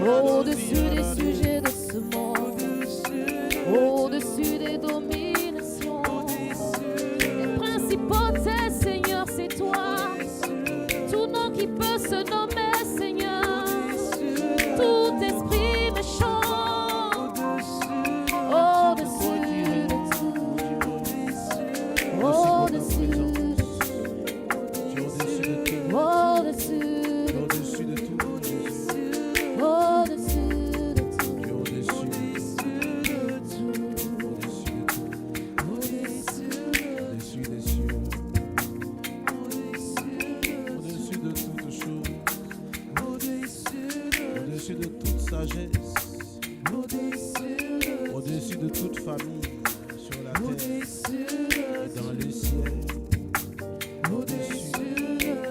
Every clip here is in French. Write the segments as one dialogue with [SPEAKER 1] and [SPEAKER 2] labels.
[SPEAKER 1] Au-dessus des sujets de ce monde, au-dessus des dominations, des principautés, Seigneur, c'est toi. Tout nom qui peut se nommer, Seigneur, tout esprit méchant, au-dessus de tout, au-dessus de tout, au-dessus.
[SPEAKER 2] Au-dessus de toute famille sur la terre et dans le ciel,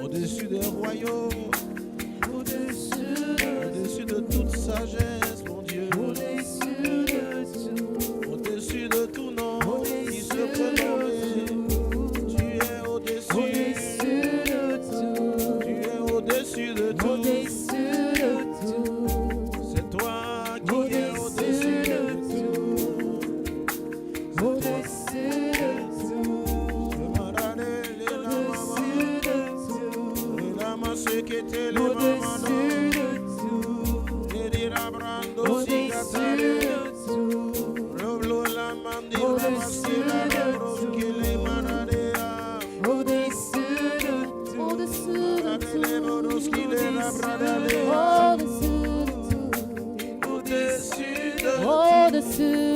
[SPEAKER 2] au-dessus des royaumes, au-dessus de toute sagesse, mon Dieu, au-dessus de tout nom qui se peut nommer, tu es au-dessus, tu es au-dessus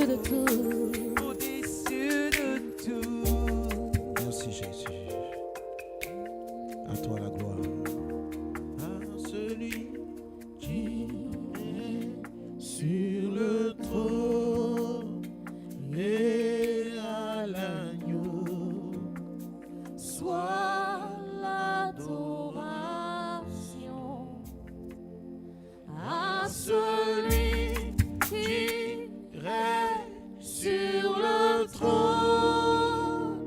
[SPEAKER 2] de tout. Au-dessus de tout. Merci Jésus. À toi la gloire. À celui qui est sur le trône et à l'agneau
[SPEAKER 1] Soit l'adoration à celui qui règne sur le trône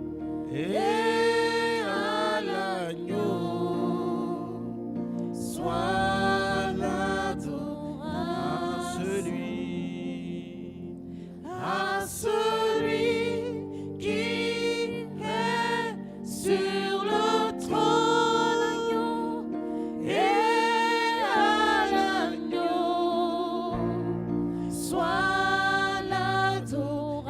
[SPEAKER 2] et à l'agneau.
[SPEAKER 1] soit l'adoration
[SPEAKER 2] À celui
[SPEAKER 1] qui règne sur le trône et à l'agneau, soit l'adoration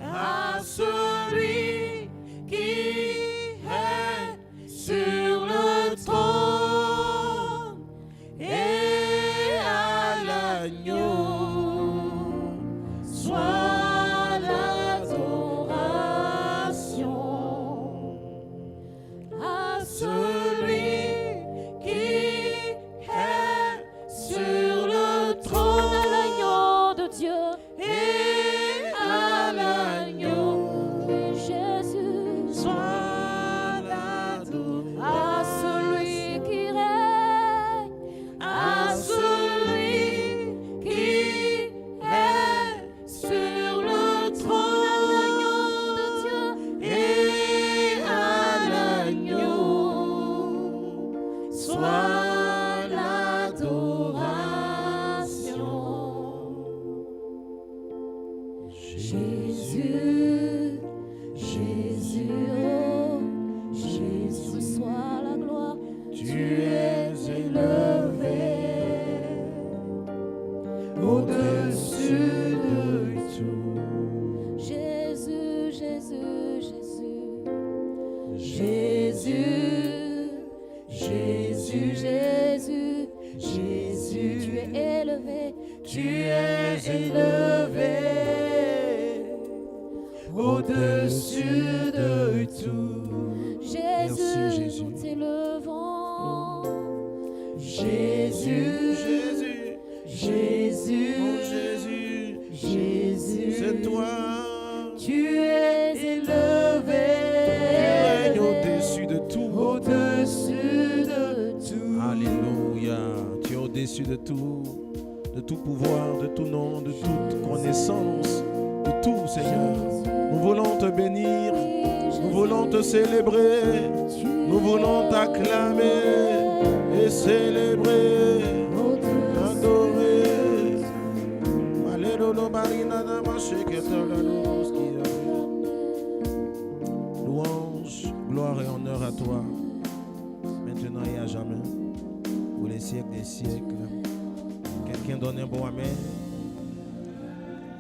[SPEAKER 1] à celui qui règne sur le trône et à l'agneau, soit l'adoration à celui qui règne sur le trône, à l'agneau de Dieu et à l'agneau de Jésus, soit l'adoration à celui qui règne, à celui qui règne sur le trône, à l'agneau de Dieu et à l'agneau, soit l'adoration. Jésus, Jésus, oh, Jésus, reçois la gloire, tu es élevé au-dessus de tout. Jésus, Jésus, Jésus, Jésus, Jésus, Jésus, Jésus, tu es élevé, tu es élevé au-dessus de tout.
[SPEAKER 2] Merci,
[SPEAKER 1] Jésus,
[SPEAKER 2] Jésus.
[SPEAKER 1] nous t'élevons. Jésus,
[SPEAKER 2] Jésus,
[SPEAKER 1] Jésus,
[SPEAKER 2] mon Jésus,
[SPEAKER 1] Jésus,
[SPEAKER 2] c'est toi.
[SPEAKER 1] tu es élevé.
[SPEAKER 2] Tu règnes au-dessus de tout.
[SPEAKER 1] Au-dessus de tout.
[SPEAKER 2] Alléluia. Tu es au-dessus de tout pouvoir, de tout nom, de toute connaissance, de tout, Seigneur. Nous voulons te bénir, nous voulons te célébrer, nous voulons t'acclamer et célébrer, adorer. Alléluia, Marina, louange, gloire et honneur à toi, maintenant et à jamais, pour les siècles des siècles. Quelqu'un donne un bon amen.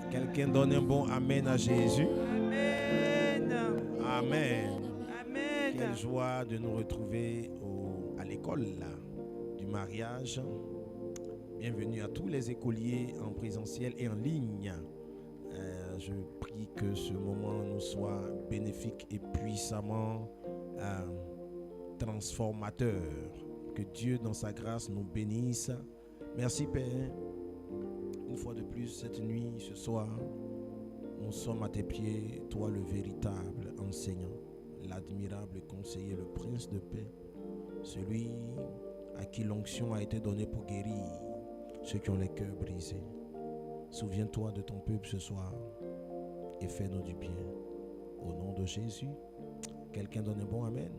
[SPEAKER 2] Quelqu'un donne un bon amen à Jésus.
[SPEAKER 3] Amen.
[SPEAKER 2] Amen.
[SPEAKER 3] Amen.
[SPEAKER 2] Quelle joie de nous retrouver à l'école du mariage. Bienvenue à tous les écoliers en présentiel et en ligne. Je prie que ce moment nous soit bénéfique et puissamment transformateur. Que Dieu dans sa grâce nous bénisse. Merci Père. Une fois de plus cette nuit, ce soir, nous sommes à tes pieds, toi le véritable enseignant, l'admirable conseiller, le prince de paix, celui à qui l'onction a été donnée pour guérir ceux qui ont les cœurs brisés. Souviens-toi de ton peuple ce soir et fais-nous du bien. Au nom de Jésus, quelqu'un donne un bon amen.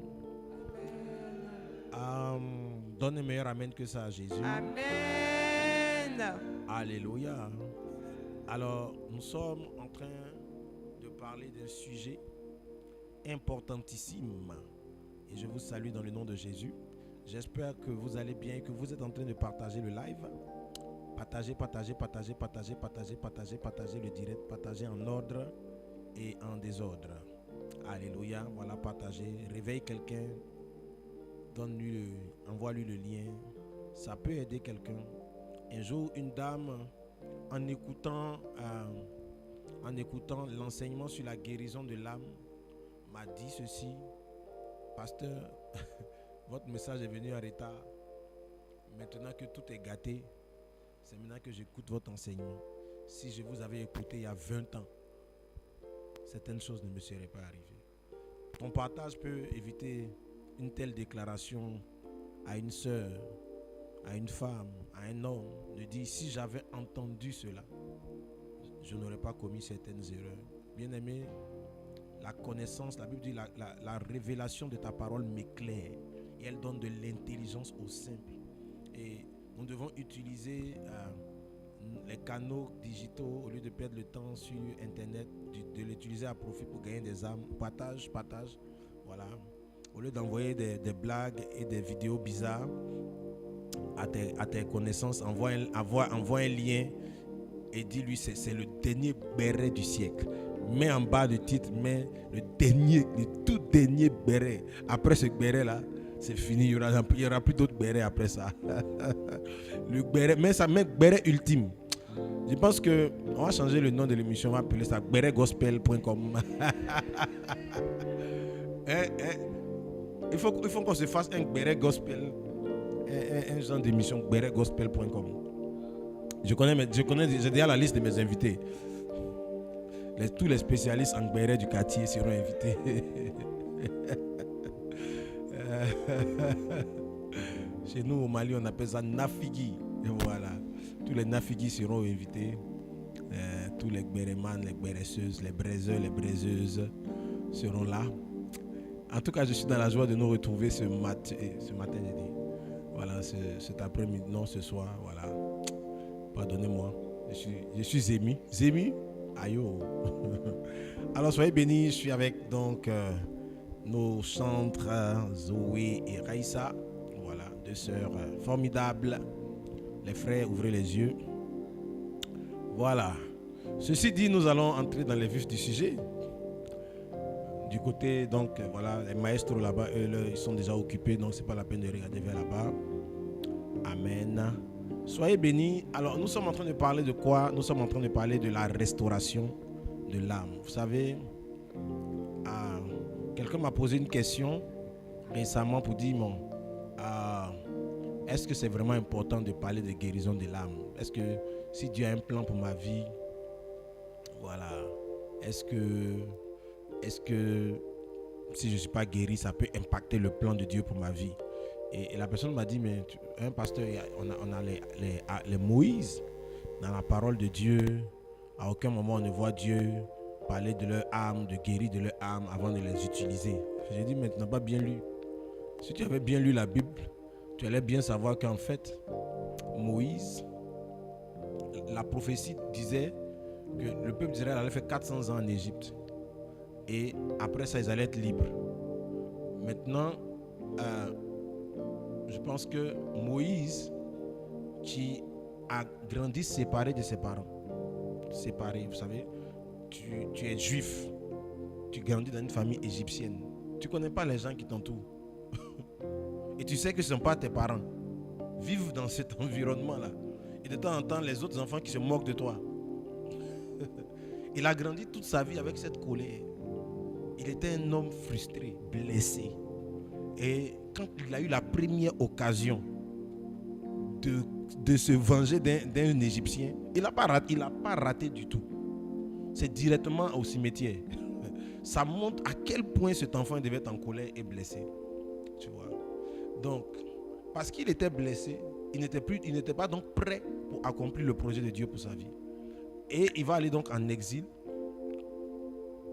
[SPEAKER 2] Donne un meilleur amen que ça à Jésus.
[SPEAKER 3] Amen.
[SPEAKER 2] Alléluia. Alors, nous sommes en train de parler d'un sujet importantissime. Et je vous salue dans le nom de Jésus. J'espère que vous allez bien et que vous êtes en train de partager le live. Partagez le direct. Partagez en ordre et en désordre. Alléluia. Voilà, partagez. Réveille quelqu'un. Envoie-lui le lien. Ça peut aider quelqu'un. Un jour, une dame, en écoutant l'enseignement sur la guérison de l'âme, m'a dit ceci: Pasteur, votre message est venu en retard. Maintenant que tout est gâté, c'est maintenant que j'écoute votre enseignement. Si je vous avais écouté il y a 20 ans, certaines choses ne me seraient pas arrivées. Ton partage peut éviter une telle déclaration à une sœur, à une femme, à un homme, de dire: si j'avais entendu cela, je n'aurais pas commis certaines erreurs. Bien-aimé, la connaissance, la Bible dit la révélation de ta parole m'éclaire et elle donne de l'intelligence aux simples. Et nous devons utiliser les canaux digitaux au lieu de perdre le temps sur Internet, de l'utiliser à profit pour gagner des âmes. Partage, voilà. Au lieu d'envoyer des blagues et des vidéos bizarres à tes connaissances, envoie un lien et dis-lui c'est le dernier béret du siècle. Mets en bas du titre, mets le tout dernier béret. Après ce béret là, c'est fini, il n'y aura plus d'autres bérets après ça. Le béret, mais ça met béret ultime. Je pense que on va changer le nom de l'émission, on va appeler ça béretgospel.com. Il faut qu'on se fasse un béret gospel, un genre d'émission béretgospel.com. J'ai déjà la liste de mes invités. Tous les spécialistes en béret du quartier seront invités. Chez nous au Mali, on appelle ça Nafigi. Et voilà. Tous les Nafigi seront invités. Tous les bérémans, les béresseuses, les braiseurs, les braiseuses seront là. En tout cas, je suis dans la joie de nous retrouver ce matin, j'ai dit. Voilà, cet après-midi, non, ce soir, voilà. Pardonnez-moi, je suis Zémi. Zémi? Aïe. Alors, soyez bénis, je suis avec donc nos chantres Zoé et Raïssa. Voilà, deux sœurs formidables. Les frères, ouvrez les yeux. Voilà. Ceci dit, nous allons entrer dans les vifs du sujet. Du côté, donc, voilà, les maestros là-bas, eux, ils sont déjà occupés, donc c'est pas la peine de regarder vers là-bas. Amen. Soyez bénis. Alors, nous sommes en train de parler de quoi? Nous sommes en train de parler de la restauration de l'âme. Vous savez, quelqu'un m'a posé une question récemment pour dire, est-ce que c'est vraiment important de parler de guérison de l'âme? Est-ce que si Dieu a un plan pour ma vie, voilà, est-ce que si je ne suis pas guéri, ça peut impacter le plan de Dieu pour ma vie? Et la personne m'a dit, mais un pasteur, on a les Moïse dans la parole de Dieu. À aucun moment on ne voit Dieu parler de leur âme, de guérir de leur âme avant de les utiliser. J'ai dit, mais tu n'as pas bien lu. Si tu avais bien lu la Bible, tu allais bien savoir qu'en fait, Moïse, la prophétie disait que le peuple d'Israël allait faire 400 ans en Égypte. Et après ça, ils allaient être libres. Maintenant, je pense que Moïse, qui a grandi séparé de ses parents, séparé, vous savez, tu es juif, tu grandis dans une famille égyptienne, tu ne connais pas les gens qui t'entourent. Et tu sais que ce ne sont pas tes parents. Vivent dans cet environnement-là. Et de temps en temps, les autres enfants qui se moquent de toi. Il a grandi toute sa vie avec cette colère. Il était un homme frustré, blessé. Et quand il a eu la première occasion de se venger d'un Égyptien, il n'a pas raté du tout. C'est directement au cimetière. Ça montre à quel point cet enfant devait être en colère et blessé. Tu vois. Donc, parce qu'il était blessé, il n'était pas donc prêt pour accomplir le projet de Dieu pour sa vie. Et il va aller donc en exil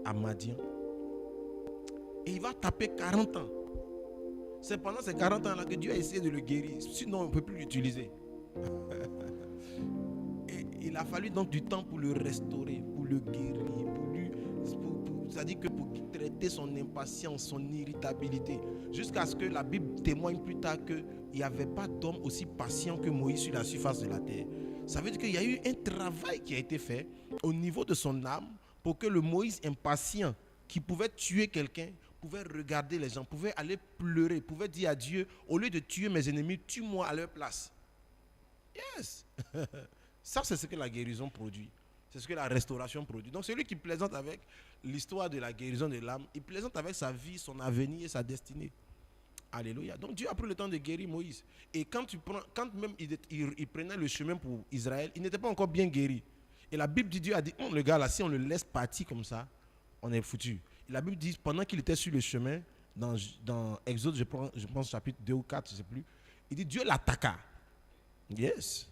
[SPEAKER 2] à Madian. Et il va taper 40 ans. C'est pendant ces 40 ans-là que Dieu a essayé de le guérir. Sinon, on ne peut plus l'utiliser. Et il a fallu donc du temps pour le restaurer, pour le guérir, c'est-à-dire que pour traiter son impatience, son irritabilité, jusqu'à ce que la Bible témoigne plus tard qu'il n'y avait pas d'homme aussi patient que Moïse sur la surface de la terre. Ça veut dire qu'il y a eu un travail qui a été fait au niveau de son âme pour que le Moïse impatient, qui pouvait tuer quelqu'un, pouvait regarder les gens, pouvait aller pleurer, pouvait dire à Dieu, au lieu de tuer mes ennemis, tue-moi à leur place. Yes. Ça, c'est ce que la guérison produit. C'est ce que la restauration produit. Donc celui qui plaisante avec l'histoire de la guérison de l'âme, il plaisante avec sa vie, son avenir et sa destinée. Alléluia. Donc Dieu a pris le temps de guérir Moïse. Et quand même il prenait le chemin pour Israël, il n'était pas encore bien guéri. Et la Bible dit, Dieu a dit, le gars là, si on le laisse partir comme ça, on est foutu. Et la Bible dit, pendant qu'il était sur le chemin, dans Exode, je pense chapitre 2 ou 4, je ne sais plus, il dit, Dieu l'attaqua. Yes.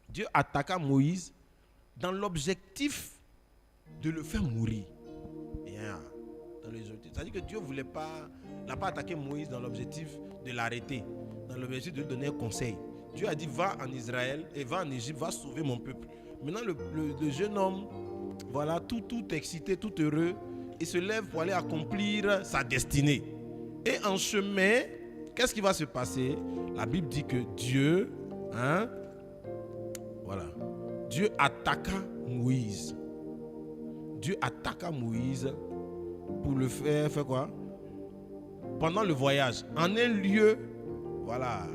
[SPEAKER 2] Dieu attaqua Moïse dans l'objectif de le faire mourir. Yeah. C'est-à-dire que Dieu n'a pas attaqué Moïse dans l'objectif de l'arrêter, dans l'objectif de lui donner un conseil. Dieu a dit, va en Israël et va en Égypte, va sauver mon peuple. Maintenant, le jeune homme, voilà, tout excité, tout heureux, il se lève pour aller accomplir sa destinée. Et en chemin, qu'est-ce qui va se passer? La Bible dit que Dieu, Dieu attaqua Moïse. Dieu attaqua Moïse pour le faire quoi? Pendant le voyage, en un lieu, voilà,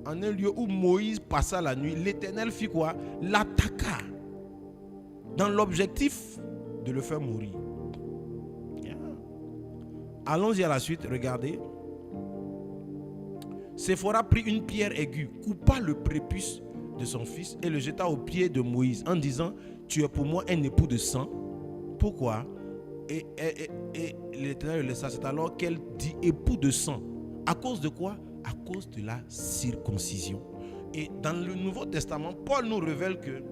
[SPEAKER 2] en un lieu où Moïse passa la nuit, l'Éternel fit quoi? L'attaqua dans l'objectif de le faire mourir. Yeah. Allons-y à la suite, regardez. Séphora prit une pierre aiguë, coupa le prépuce de son fils et le jeta aux pieds de Moïse en disant, tu es pour moi un époux de sang. Pourquoi? Et l'Éternel le laissa. C'est alors qu'elle dit époux de sang. À cause de quoi? À cause de la circoncision. Et dans le Nouveau Testament, Paul nous révèle que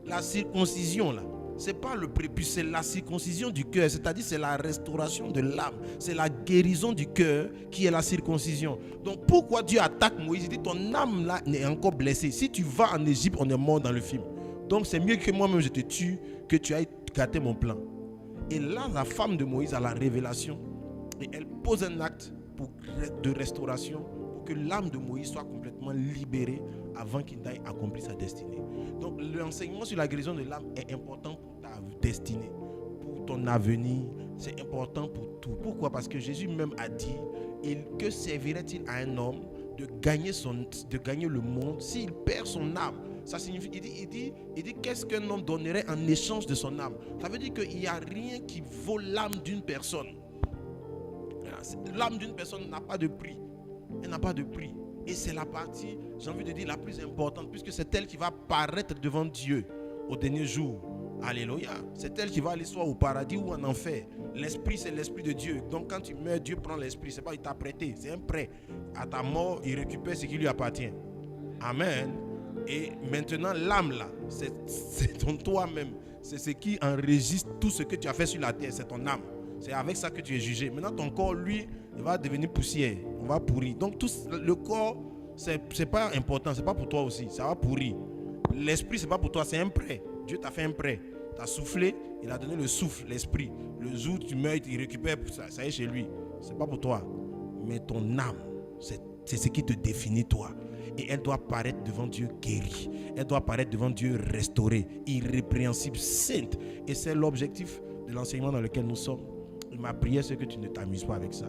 [SPEAKER 2] la circoncision là, c'est pas le prépuce, c'est la circoncision du cœur, c'est-à-dire c'est la restauration de l'âme, c'est la guérison du cœur qui est la circoncision. Donc pourquoi Dieu attaque Moïse? Il dit, ton âme là est encore blessée. Si tu vas en Égypte, on est mort dans le film. Donc c'est mieux que moi-même je te tue, que tu ailles gâter mon plan. Et là, la femme de Moïse a la révélation et elle pose un acte de restauration pour que l'âme de Moïse soit complètement libérée avant qu'il n'aille accomplir sa destinée. Donc l'enseignement sur la guérison de l'âme est important pour ta destinée, pour ton avenir, c'est important pour tout. Pourquoi? Parce que Jésus même a dit, que servirait-il à un homme de gagner le monde s'il perd son âme? Ça signifie, il dit qu'est-ce qu'un homme donnerait en échange de son âme. Ça veut dire qu'il n'y a rien qui vaut l'âme d'une personne. L'âme d'une personne n'a pas de prix. Elle n'a pas de prix. Et c'est la partie, j'ai envie de dire, la plus importante, puisque c'est elle qui va paraître devant Dieu au dernier jour. Alléluia. C'est elle qui va aller soit au paradis ou en enfer. L'esprit, c'est l'esprit de Dieu. Donc quand tu meurs, Dieu prend l'esprit. C'est pas il t'a prêté, c'est un prêt. À ta mort, il récupère ce qui lui appartient. Amen. Et maintenant, l'âme là, c'est ton toi-même. C'est ce qui enregistre tout ce que tu as fait sur la terre. C'est ton âme. C'est avec ça que tu es jugé. Maintenant, ton corps, lui, il va devenir poussière. On va pourrir. Donc, le corps, c'est pas important. C'est pas pour toi aussi. Ça va pourrir. L'esprit, c'est pas pour toi. C'est un prêt. Dieu t'a fait un prêt. Tu as soufflé. Il a donné le souffle, l'esprit. Le jour où tu meurs, il récupère ça. Ça est chez lui. C'est pas pour toi. Mais ton âme, c'est ce qui te définit toi. Et elle doit paraître devant Dieu guérie. Elle doit paraître devant Dieu restaurée, irrépréhensible, sainte. Et c'est l'objectif de l'enseignement dans lequel nous sommes. Et ma prière, c'est que tu ne t'amuses pas avec ça.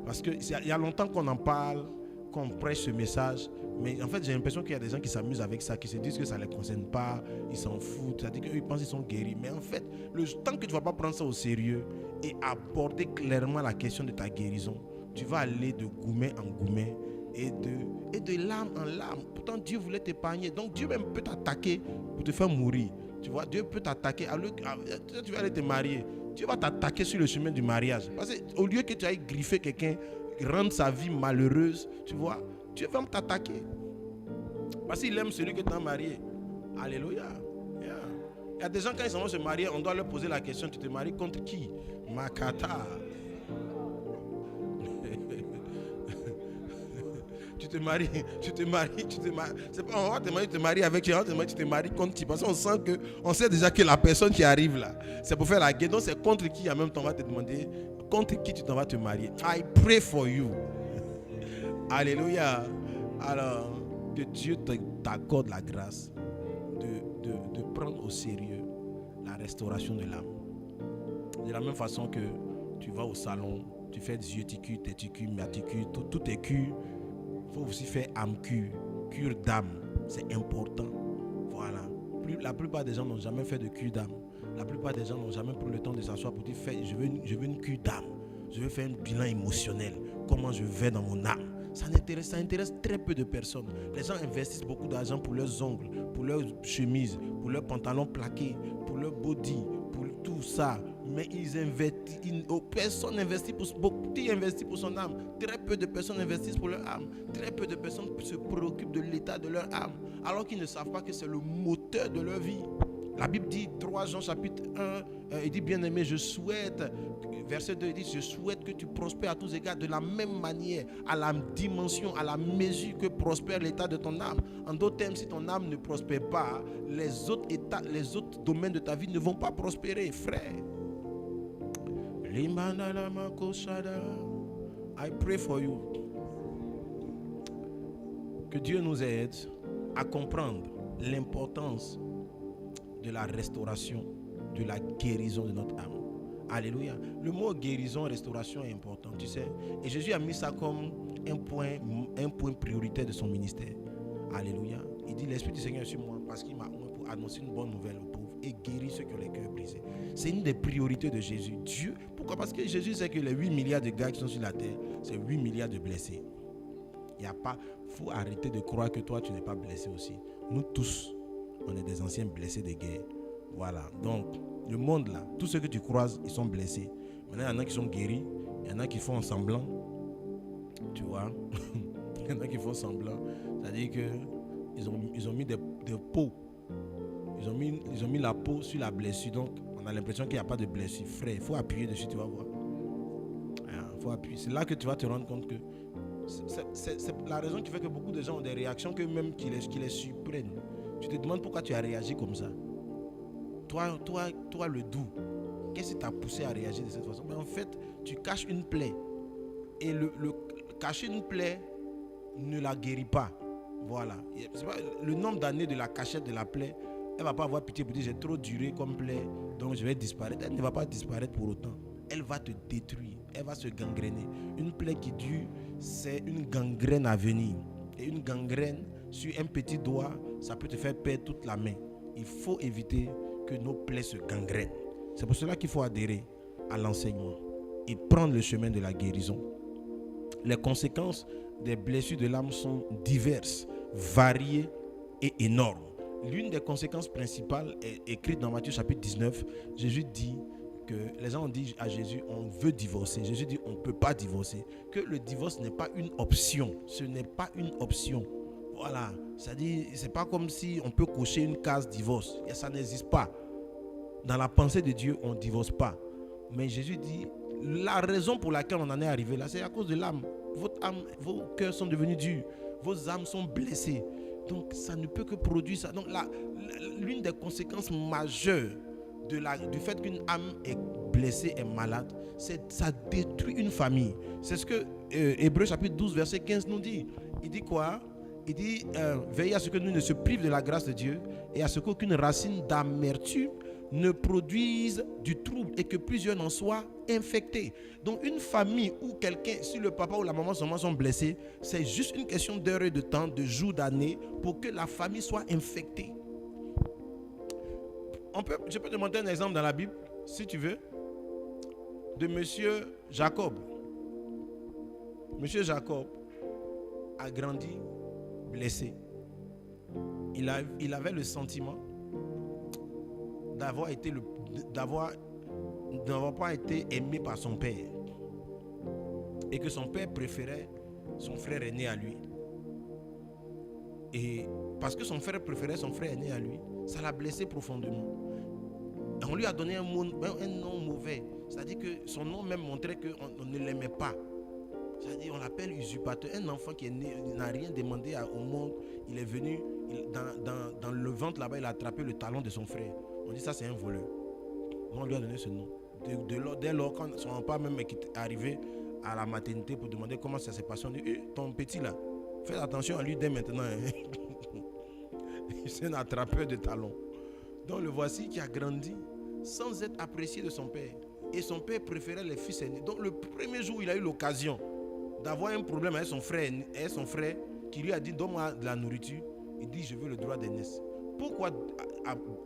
[SPEAKER 2] Parce qu'il y a longtemps qu'on en parle, qu'on prêche ce message. Mais en fait, j'ai l'impression qu'il y a des gens qui s'amusent avec ça, qui se disent que ça ne les concerne pas, ils s'en foutent. C'est-à-dire qu'eux, ils pensent qu'ils sont guéris. Mais en fait, le temps que tu ne vas pas prendre ça au sérieux et aborder clairement la question de ta guérison, tu vas aller de gourmet en gourmet. Et de l'âme en l'âme. Pourtant Dieu voulait t'épargner. Donc Dieu même peut t'attaquer pour te faire mourir. Tu vois, Dieu peut t'attaquer. Tu vas aller te marier. Dieu va t'attaquer sur le chemin du mariage. Parce qu'au lieu que tu ailles griffer quelqu'un, rendre sa vie malheureuse, tu vois, Dieu va t'attaquer. Parce qu'il aime celui que tu as marié. Alléluia. Yeah. Il y a des gens, quand ils vont se marier, on doit leur poser la question, tu te maries contre qui? Makata. Tu te maries. C'est pas on va te marier, tu te maries avec qui, tu te maries contre qui. Parce qu'on sait déjà que la personne qui arrive là, c'est pour faire la guerre. Donc c'est contre qui en même temps on va te demander contre qui tu t'en vas te marier. I pray for you. Alléluia. Alors, que Dieu t'accorde la grâce de prendre au sérieux la restauration de l'âme. De la même façon que tu vas au salon, tu fais des yeux-ticus, téticus, maticus, tout est cure. Il faut aussi faire âme-cure, cure d'âme. C'est important. Voilà. La plupart des gens n'ont jamais fait de cure d'âme. La plupart des gens n'ont jamais pris le temps de s'asseoir pour dire je veux une cure d'âme. Je veux faire un bilan émotionnel. Comment je vais dans mon âme. Ça intéresse très peu de personnes. Les gens investissent beaucoup d'argent pour leurs ongles, pour leurs chemises, pour leurs pantalons plaqués, pour leur body, pour tout ça. Mais personne n'investit pour son âme. Très peu de personnes investissent pour leur âme. Très peu de personnes se préoccupent de l'état de leur âme, alors qu'ils ne savent pas que c'est le moteur de leur vie. La Bible dit, 3 Jean chapitre 1, il dit, bien-aimé, je souhaite, verset 2, il dit, je souhaite que tu prospères à tous égards de la même manière, à la dimension, à la mesure que prospère l'état de ton âme. En d'autres termes, si ton âme ne prospère pas, les autres domaines de ta vie ne vont pas prospérer, frère. I pray for you. Que Dieu nous aide à comprendre l'importance de la restauration, de la guérison de notre âme. Alléluia. Le mot guérison, restauration est important, tu sais. Et Jésus a mis ça comme un point prioritaire de son ministère. Alléluia. Il dit, l'Esprit du Seigneur est sur moi parce qu'il m'a oint pour annoncer une bonne nouvelle aux pauvres et guérir ceux qui ont les cœurs brisés. C'est une des priorités de Jésus. Dieu, pourquoi? Parce que Jésus sait que les 8 milliards de gars qui sont sur la terre, c'est 8 milliards de blessés. Il faut arrêter de croire que toi, tu n'es pas blessé aussi. Nous tous, on est des anciens blessés de guerre. Voilà. Donc, le monde là, tous ceux que tu croises, ils sont blessés. Maintenant, il y en a qui sont guéris. Il y en a qui font semblant. Tu vois. Il y en a qui font semblant. C'est-à-dire qu'ils ont mis des peaux. Ils ont mis la peau sur la blessure. Donc, on a l'impression qu'il n'y a pas de blessure. Frère, il faut appuyer dessus, tu vas voir. Il faut appuyer. C'est là que tu vas te rendre compte que c'est la raison qui fait que beaucoup de gens ont des réactions que même qui les surprennent. Tu te demandes pourquoi tu as réagi comme ça. Toi le doux, qu'est-ce qui t'a poussé à réagir de cette façon? Mais en fait, tu caches une plaie. Et cacher une plaie ne la guérit pas. Voilà. C'est pas, le nombre d'années de la cachette de la plaie, elle ne va pas avoir pitié pour dire j'ai trop duré comme plaie, donc je vais disparaître. Elle ne va pas disparaître pour autant. Elle va te détruire. Elle va se gangréner. Une plaie qui dure, c'est une gangrène à venir. Et une gangrène sur un petit doigt ça peut te faire perdre toute la main. Il faut éviter que nos plaies se gangrènent. C'est pour cela qu'il faut adhérer à l'enseignement et prendre le chemin de la guérison. Les conséquences des blessures de l'âme sont diverses, variées et énormes. L'une des conséquences principales est écrite dans Matthieu chapitre 19. Jésus dit que les gens ont dit à Jésus, on veut divorcer. Jésus dit, on ne peut pas divorcer. Que le divorce n'est pas une option. Ce n'est pas une option. Voilà. C'est-à-dire, c'est pas comme si on peut cocher une case divorce. Et ça n'existe pas. Dans la pensée de Dieu, on ne divorce pas. Mais Jésus dit, la raison pour laquelle on en est arrivé là, c'est à cause de l'âme. Votre âme, vos cœurs sont devenus durs. Vos âmes sont blessées. Donc, ça ne peut que produire ça. Donc, l'une des conséquences majeures du fait qu'une âme est blessée, est malade, c'est ça détruit une famille. C'est ce que Hébreux chapitre 12, verset 15 nous dit. Il dit quoi? Il dit, veillez à ce que nous ne se privent de la grâce de Dieu et à ce qu'aucune racine d'amertume ne produise du trouble et que plusieurs n'en soient infectés. Donc une famille où quelqu'un, si le papa ou la maman seulement sont blessés, c'est juste une question d'heure et de temps, de jours, d'années, pour que la famille soit infectée. Je peux te montrer un exemple dans la Bible, si tu veux, de monsieur Jacob. Monsieur Jacob a grandi blessé. Il avait le sentiment d'avoir pas été aimé par son père et que son père préférait son frère aîné à lui. Et parce que son frère préférait son frère aîné à lui, ça l'a blessé profondément. On lui a donné un nom mauvais. C'est-à-dire que son nom même montrait qu'on ne l'aimait pas. C'est-à-dire on l'appelle usurpateur. Un enfant qui est né, il n'a rien demandé au monde. Il est venu, dans le ventre là-bas, il a attrapé le talon de son frère. On dit ça c'est un voleur. On lui a donné ce nom. Dès lors, quand son père même est arrivé à la maternité pour demander comment ça s'est passé, on dit, ton petit là, fais attention à lui dès maintenant. C'est un attrapeur de talons. Donc le voici qui a grandi sans être apprécié de son père. Et son père préférait les fils aînés. Donc le premier jour où il a eu l'occasion d'avoir un problème avec son frère qui lui a dit, donne-moi de la nourriture, il dit, je veux le droit d'aînesse. Pourquoi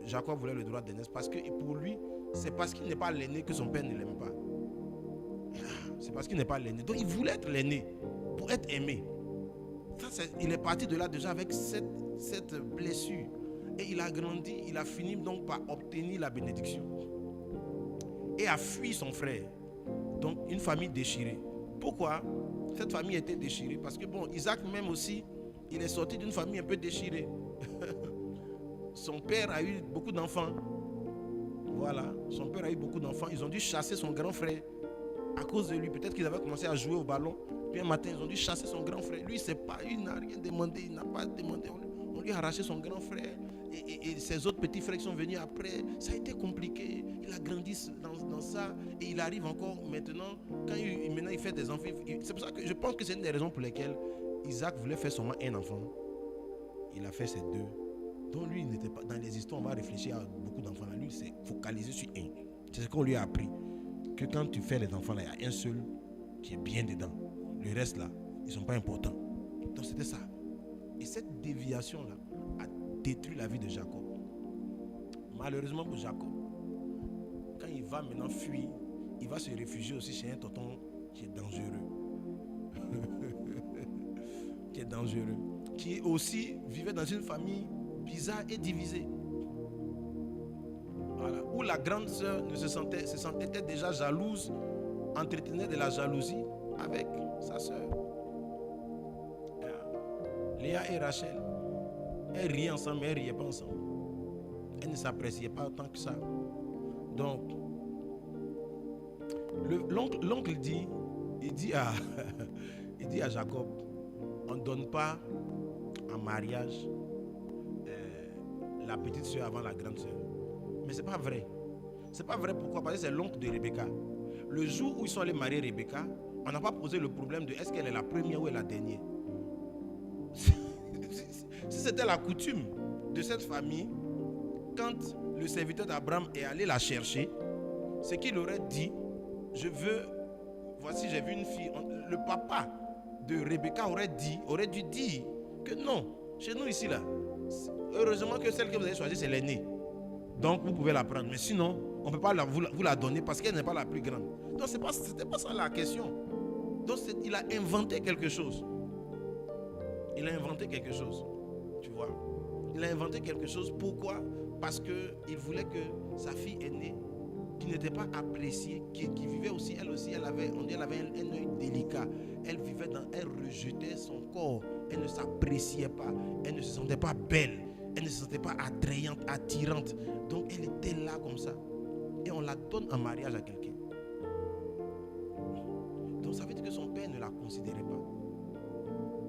[SPEAKER 2] Jacob voulait le droit d'aînesse? Parce que pour lui, c'est parce qu'il n'est pas l'aîné que son père ne l'aime pas. C'est parce qu'il n'est pas l'aîné. Donc il voulait être l'aîné pour être aimé. Il est parti de là déjà avec cette blessure. Et il a grandi, il a fini donc par obtenir la bénédiction. Et a fui son frère. Donc une famille déchirée. Pourquoi cette famille était déchirée? Parce que Isaac même aussi, il est sorti d'une famille un peu déchirée. Son père a eu beaucoup d'enfants. Voilà, son père a eu beaucoup d'enfants. Ils ont dû chasser son grand frère. À cause de lui, peut-être qu'ils avaient commencé à jouer au ballon. Puis un matin, ils ont dû chasser son grand frère. Lui, il n'a rien demandé. Il n'a pas demandé. On lui a arraché son grand frère. Et ses autres petits frères qui sont venus après. Ça a été compliqué. Il a grandi dans ça. Et il arrive encore maintenant. Maintenant, il fait des enfants. C'est pour ça que je pense que c'est une des raisons pour lesquelles Isaac voulait faire seulement un enfant. Il a fait ses deux. Donc lui, il n'était pas dans les histoires, on va réfléchir à beaucoup d'enfants là. Lui, c'est focalisé sur un. C'est ce qu'on lui a appris. Que quand tu fais les enfants là, il y a un seul qui est bien dedans. Le reste là, ils ne sont pas importants. Donc c'était ça. Et cette déviation là a détruit la vie de Jacob. Malheureusement pour Jacob, quand il va maintenant fuir, il va se réfugier aussi chez un tonton qui est dangereux. Qui est dangereux. Qui aussi vivait dans une famille bizarre et divisée. Voilà. Où la grande sœur était déjà jalouse, entretenait de la jalousie avec sa sœur. Léa et Rachel, elles riaient ensemble, mais elles ne riaient pas ensemble. Elles ne s'appréciaient pas autant que ça. Donc, l'oncle dit à Jacob, on ne donne pas en mariage la petite soeur avant la grande soeur. Mais c'est pas vrai. C'est pas vrai, pourquoi? Parce que c'est l'oncle de Rebecca. Le jour où ils sont allés marier Rebecca, on n'a pas posé le problème de est-ce qu'elle est la première ou la dernière. Si c'était la coutume de cette famille, quand le serviteur d'Abraham est allé la chercher, ce qu'il aurait dit, voici j'ai vu une fille, le papa de Rebecca aurait dû dire que non, chez nous ici là, heureusement que celle que vous avez choisie, c'est l'aînée. Donc, vous pouvez la prendre. Mais sinon, on ne peut pas vous la donner parce qu'elle n'est pas la plus grande. Donc, ce n'était pas ça la question. Donc, il a inventé quelque chose. Il a inventé quelque chose. Tu vois? Il a inventé quelque chose. Pourquoi? Parce qu'il voulait que sa fille aînée, qui n'était pas appréciée, qui vivait aussi, elle avait un œil délicat. Elle rejetait son corps. Elle ne s'appréciait pas. Elle ne se sentait pas belle. Elle ne se sentait pas attrayante, attirante. Donc elle était là comme ça. Et on la donne en mariage à quelqu'un. Donc ça veut dire que son père ne la considérait pas.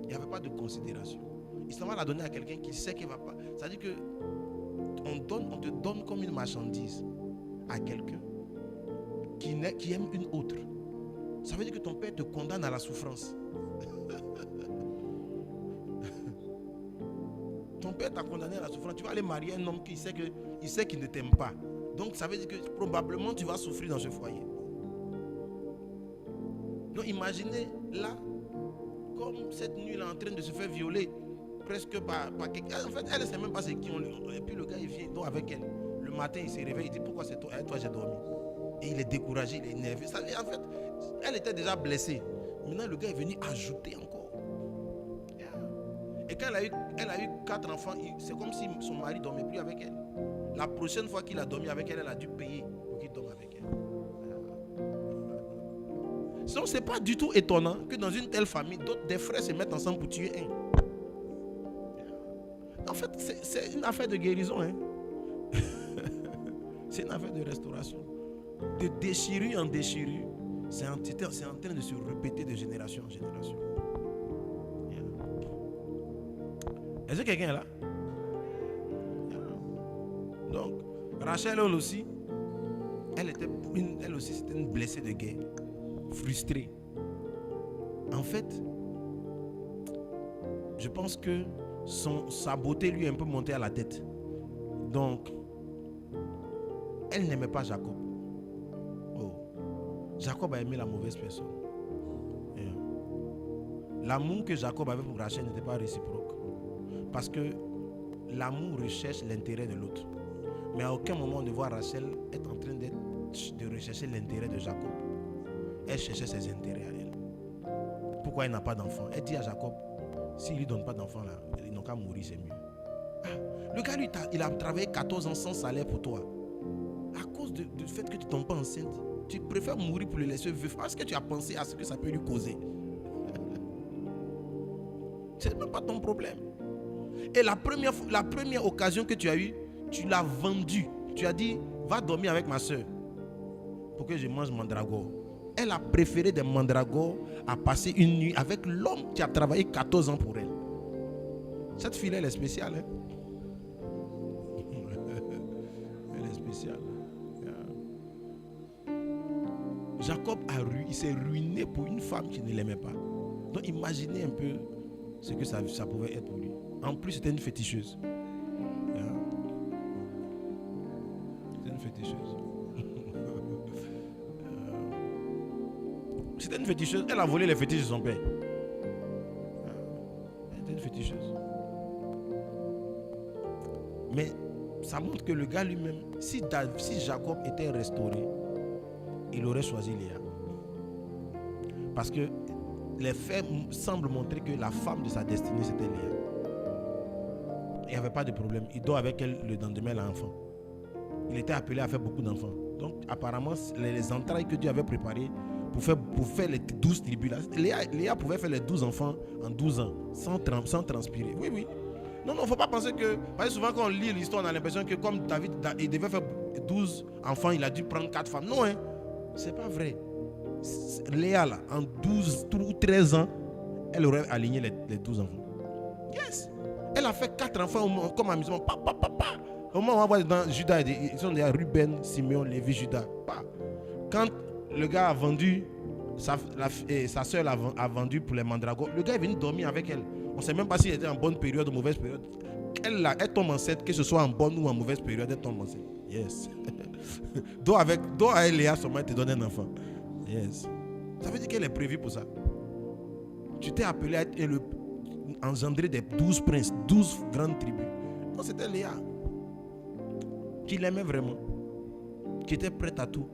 [SPEAKER 2] Il n'y avait pas de considération. Il s'en va la donner à quelqu'un qui sait qu'elle ne va pas. Ça veut dire que on te donne comme une marchandise à quelqu'un qui aime une autre. Ça veut dire que ton père te condamne à la souffrance. Ton père t'a condamné à la souffrance. Tu vas aller marier un homme qui sait qu'il ne t'aime pas. Donc ça veut dire que probablement tu vas souffrir dans ce foyer. Donc imaginez là, comme cette nuit, elle est en train de se faire violer presque par quelqu'un. En fait, elle ne sait même pas c'est qui. Et puis le gars, il vient donc avec elle. Le matin, il se réveille, il dit pourquoi c'est toi? Toi, j'ai dormi. Et il est découragé, il est énervé. En fait, elle était déjà blessée. Maintenant, le gars est venu ajouter encore. Et quand elle a eu 4 enfants, c'est comme si son mari ne dormait plus avec elle. La prochaine fois qu'il a dormi avec elle, elle a dû payer pour qu'il dorme avec elle. Donc, ce n'est pas du tout étonnant que dans une telle famille, des frères se mettent ensemble pour tuer un. En fait, c'est une affaire de guérison. Hein? C'est une affaire de restauration. De déchirure en déchirure, c'est en train de se répéter de génération en génération. Est-ce que quelqu'un est là? Donc, Rachel, elle aussi, c'était une blessée de guerre, frustrée. En fait, je pense que sa beauté lui est un peu montée à la tête. Donc, elle n'aimait pas Jacob. Oh. Jacob a aimé la mauvaise personne. L'amour que Jacob avait pour Rachel n'était pas réciproque. Parce que l'amour recherche l'intérêt de l'autre. Mais à aucun moment on ne voit Rachel être en train de rechercher l'intérêt de Jacob. Elle cherchait ses intérêts à elle. Pourquoi elle n'a pas d'enfant? Elle dit à Jacob, s'il ne lui donne pas d'enfant là, ils n'ont qu'à mourir, c'est mieux. Le gars, lui, il a travaillé 14 ans sans salaire pour toi. À cause du fait que tu ne tombes pas enceinte, tu préfères mourir pour le laisser veuf. Est-ce que tu as pensé à ce que ça peut lui causer? C'est même pas ton problème. Et la première occasion que tu as eue, tu l'as vendue. Tu as dit, va dormir avec ma soeur pour que je mange mandragore. Elle a préféré des mandragores à passer une nuit avec l'homme qui a travaillé 14 ans pour elle. Cette fille, elle est spéciale. Hein? Elle est spéciale. Jacob il s'est ruiné pour une femme qui ne l'aimait pas. Donc imaginez un peu ce que ça pouvait être pour lui. En plus, c'était une féticheuse. C'était une féticheuse. C'était une féticheuse. Elle a volé les fétiches de son père. Elle était une féticheuse. Mais ça montre que le gars lui-même, si Jacob était restauré, il aurait choisi Léa. Parce que les faits semblent montrer que la femme de sa destinée, c'était Léa. Il n'y avait pas de problème. Il dort avec elle le lendemain, elle a un enfant. Il était appelé à faire beaucoup d'enfants. Donc apparemment, les entrailles que Dieu avait préparées pour faire les 12 tribus, Léa pouvait faire les 12 enfants en 12 ans, sans transpirer. Oui, oui. Non, il ne faut pas penser que... Parce que souvent quand on lit l'histoire, on a l'impression que comme David, il devait faire 12 enfants, il a dû prendre 4 femmes. Non, hein. C'est pas vrai. Léa, là, en 12 ou 13 ans, elle aurait aligné les 12 enfants. Yes. Elle a fait 4 enfants comme amusement. Au moment où on voit dans Judas, ils sont des Ruben, Simeon, Lévi, Judas. Quand le gars a vendu, sa soeur a vendu pour les mandragores, le gars est venu dormir avec elle. On ne sait même pas s'il était en bonne période ou mauvaise période. Elle tombe enceinte, que ce soit en bonne ou en mauvaise période, elle tombe enceinte. Yes. Dors avec Léa, seulement elle te donne un enfant. Yes. Ça veut dire qu'elle est prévue pour ça. Tu t'es appelé à engendrer des 12 princes, 12 grandes tribus. Non, c'était Léa. Qui l'aimait vraiment. Qui était prête à tout.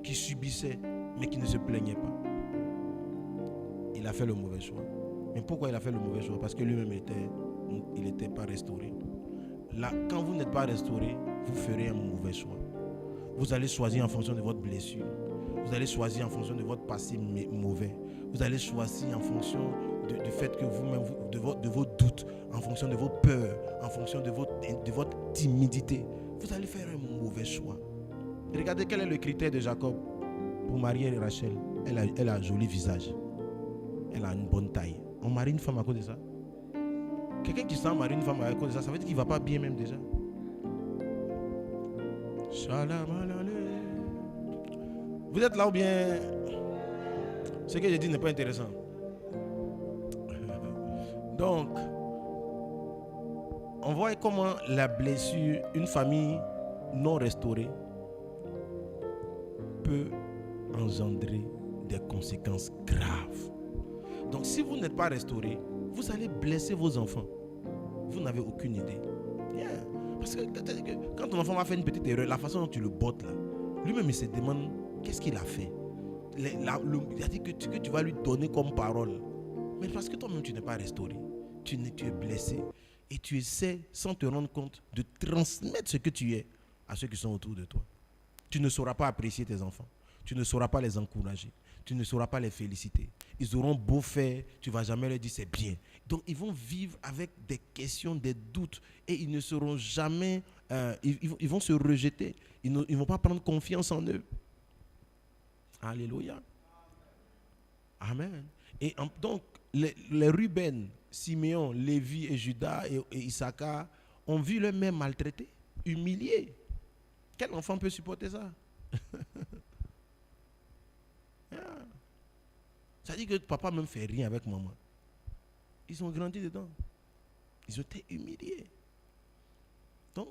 [SPEAKER 2] Qui subissait, mais qui ne se plaignait pas. Il a fait le mauvais choix. Mais pourquoi il a fait le mauvais choix? Parce que lui-même il n'était pas restauré. Là, quand vous n'êtes pas restauré, vous ferez un mauvais choix. Vous allez choisir en fonction de votre blessure. Vous allez choisir en fonction de votre passé mauvais. Vous allez choisir en fonction du fait que vous-même, de vos doutes, en fonction de vos peurs, en fonction de votre timidité. Vous allez faire un mauvais choix. Regardez quel est le critère de Jacob pour marier Rachel. Elle a un joli visage. Elle a une bonne taille. On marie une femme à cause de ça. Quelqu'un qui s'en marie une femme à cause de ça, ça veut dire qu'il ne va pas bien même déjà. Vous êtes là ou bien ce que je dis n'est pas intéressant? Donc, on voit comment la blessure, une famille non restaurée peut engendrer des conséquences graves. Donc, si vous n'êtes pas restauré, vous allez blesser vos enfants. Vous n'avez aucune idée. Yeah. Parce que quand ton enfant va faire une petite erreur, la façon dont tu le bottes là, lui-même il se demande qu'est-ce qu'il a fait. Il a dit que tu vas lui donner comme parole. Mais parce que toi-même tu n'es pas restauré, tu es blessé et tu essaies sans te rendre compte de transmettre ce que tu es à ceux qui sont autour de toi. Tu ne sauras pas apprécier tes enfants. Tu ne sauras pas les encourager. Tu ne sauras pas les féliciter. Ils auront beau faire, tu ne vas jamais leur dire c'est bien. Donc ils vont vivre avec des questions, des doutes et ils ne seront jamais, ils vont se rejeter. Ils ne vont pas prendre confiance en eux. Alléluia. Amen. Et donc les Ruben, Siméon, Lévi et Judas et Issachar ont vu leur mère maltraitée, humiliée. Quel enfant peut supporter ça? Ça dit que papa même fait rien avec maman. Ils ont grandi dedans. Ils ont été humiliés. Donc,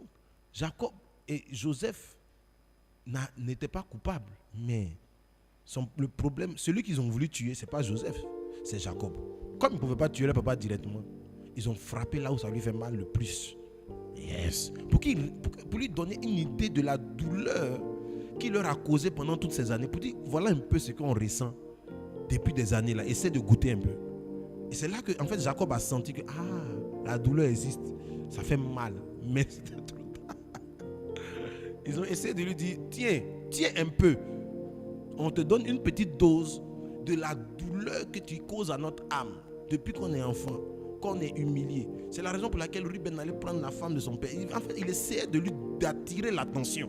[SPEAKER 2] Jacob et Joseph n'étaient pas coupables. Mais le problème, celui qu'ils ont voulu tuer, ce n'est pas Joseph, c'est Jacob. Comme ils ne pouvaient pas tuer leur papa directement, ils ont frappé là où ça lui fait mal le plus. Yes. Pour lui donner une idée de la douleur qu'il leur a causé pendant toutes ces années. Pour dire, voilà un peu ce qu'on ressent depuis des années là. Essaie de goûter un peu. Et c'est là que en fait Jacob a senti que la douleur existe. Ça fait mal. Mais c'était trop tard. Ils ont essayé de lui dire, tiens un peu. On te donne une petite dose de la douleur que tu causes à notre âme depuis qu'on est enfant, qu'on est humilié. C'est la raison pour laquelle Ruben allait prendre la femme de son père. En fait, il essayait d'attirer l'attention.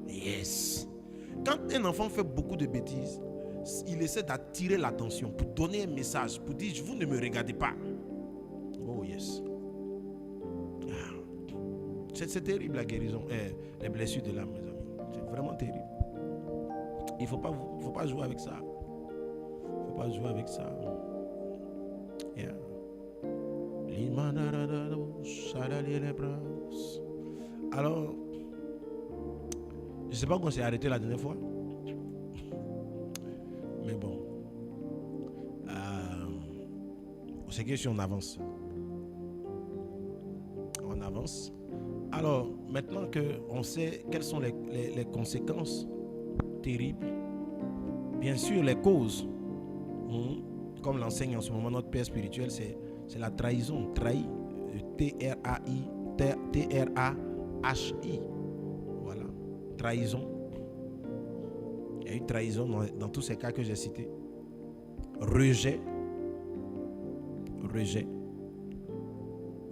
[SPEAKER 2] Yes. Quand un enfant fait beaucoup de bêtises, il essaie d'attirer l'attention pour donner un message, pour dire vous ne me regardez pas. Oh yes. C'est terrible la guérison, les blessures de l'âme, mes amis. C'est vraiment terrible. Il ne faut pas jouer avec ça. Il ne faut pas jouer avec ça. Yeah. Alors, je ne sais pas quand c'est arrêté la dernière fois. Mais bon. C'est que si on avance. On avance. Alors, maintenant qu'on sait quelles sont les conséquences terribles, bien sûr, les causes, comme l'enseigne en ce moment notre père spirituel, c'est la trahison. Trahi, T-R-A-H-I. Voilà, trahison. Il y a eu trahison dans tous ces cas que j'ai cités. Rejet.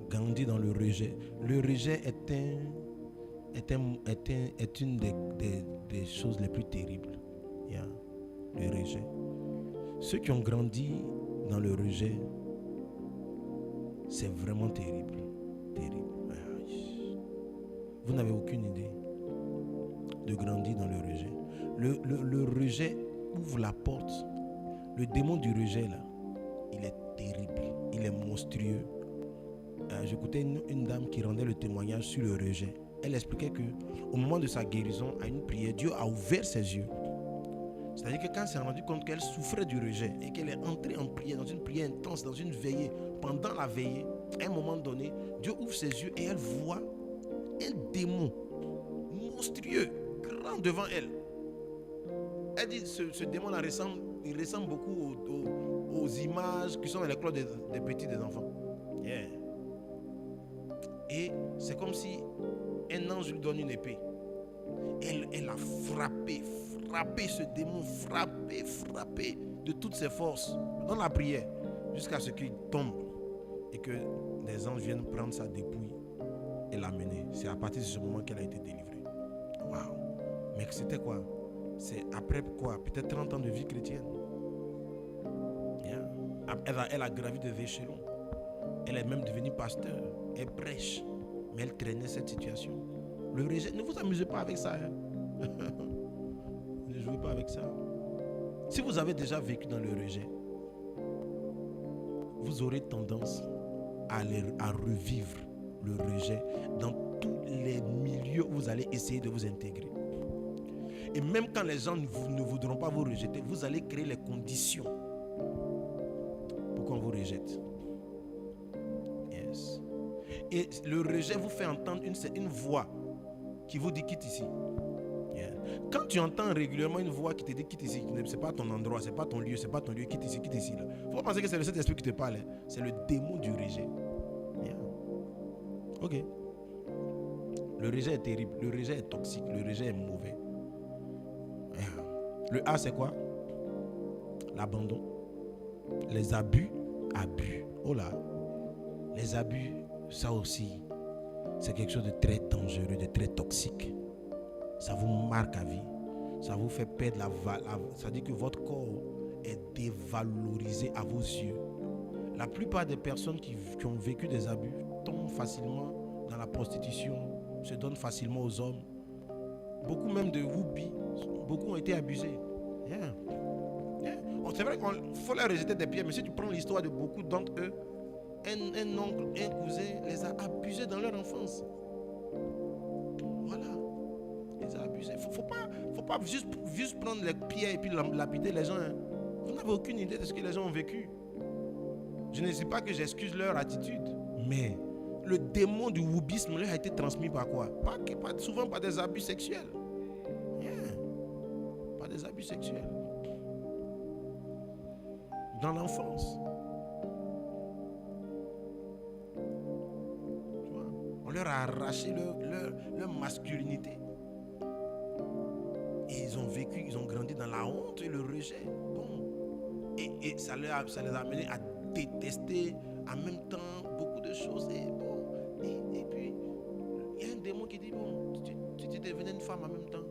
[SPEAKER 2] Grandi dans le rejet. Le rejet est une des choses les plus terribles. Yeah. Le rejet. Ceux qui ont grandi dans le rejet, c'est vraiment terrible. Terrible. Vous n'avez aucune idée de grandir dans le rejet. Le rejet ouvre la porte. Le démon du rejet, là, il est terrible. Il est monstrueux. J'écoutais une dame qui rendait le témoignage sur le rejet. Elle expliquait qu'au moment de sa guérison, à une prière, Dieu a ouvert ses yeux. C'est-à-dire que quand elle s'est rendue compte qu'elle souffrait du rejet et qu'elle est entrée en prière, dans une prière intense, dans une veillée, pendant la veillée, À un moment donné, Dieu ouvre ses yeux et elle voit un démon monstrueux, grand devant elle. Elle dit, ce démon-là il ressemble beaucoup aux images qui sont dans les cloches des petits des enfants. Yeah. Et c'est comme si un ange lui donne une épée. Elle a frappé ce démon, frappé de toutes ses forces dans la prière, jusqu'à ce qu'il tombe et que les anges viennent prendre sa dépouille et l'amener. C'est à partir de ce moment qu'elle a été délivrée. Waouh! Mais c'était quoi? C'est après quoi? Peut-être 30 ans de vie chrétienne. Yeah. Elle a gravi des échelons. Elle est même devenue pasteur. Elle prêche. Mais elle traînait cette situation. Le rejet, ne vous amusez pas avec ça. Hein? Ne jouez pas avec ça. Si vous avez déjà vécu dans le rejet, vous aurez tendance à revivre le rejet dans tous les milieux où vous allez essayer de vous intégrer. Et même quand les gens ne voudront pas vous rejeter, vous allez créer les conditions pour qu'on vous rejette. Yes. Et le rejet vous fait entendre une voix qui vous dit quitte ici. Yeah. Quand tu entends régulièrement une voix qui te dit quitte ici, c'est pas ton endroit, c'est pas ton lieu, quitte ici. Faut pas penser que c'est le Saint-Esprit qui te parle. Hein. C'est le démon du rejet. Yeah. Ok. Le rejet est terrible, le rejet est toxique, le rejet est mauvais. Yeah. Le A, c'est quoi? L'abandon. Les abus. Oh là. Les abus, ça aussi, c'est quelque chose de très dangereux, de très toxique. Ça vous marque à vie. Ça vous fait perdre la valeur. Ça dit que votre corps est dévalorisé à vos yeux. La plupart des personnes qui ont vécu des abus tombent facilement dans la prostitution, se donnent facilement aux hommes. Beaucoup même de whoopies, beaucoup ont été abusés. Yeah. Yeah. C'est vrai qu'il faut leur rejeter des pieds, mais si tu prends l'histoire de beaucoup d'entre eux, un oncle, un cousin les a abusés dans leur enfance. Voilà. Les a abusés. Faut pas juste prendre les pieds et puis lapider les gens. Hein. Vous n'avez aucune idée de ce que les gens ont vécu. Je ne dis pas que j'excuse leur attitude, mais le démon du whoobisme leur a été transmis par quoi? Souvent par des abus sexuels. Yeah. Par des abus sexuels. Dans l'enfance. Tu vois, on leur a arraché leur masculinité. Et ils ont vécu, ils ont grandi dans la honte et le rejet. Bon. Et ça les a amenés à détester en même temps beaucoup de choses. Et, bon, et puis, il y a un démon qui dit, bon, tu devenais une femme en même temps.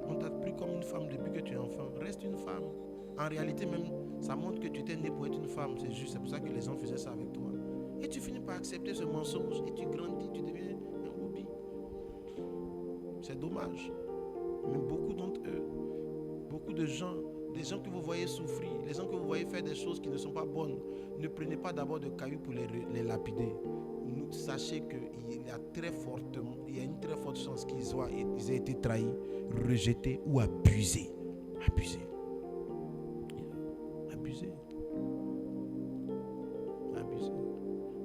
[SPEAKER 2] On t'a pris comme une femme depuis que tu es enfant. Reste une femme. En réalité même, ça montre que tu étais né pour être une femme. C'est juste, c'est pour ça que les gens faisaient ça avec toi. Et tu finis par accepter ce mensonge. Et tu grandis, tu deviens un hobby. C'est dommage. Mais beaucoup d'entre eux, beaucoup de gens, des gens que vous voyez souffrir, les gens que vous voyez faire des choses qui ne sont pas bonnes, ne prenez pas d'abord de cailloux pour les lapider. Sachez qu'il y a une très forte chance qu'ils aient été trahis, rejetés ou abusés. Abusés.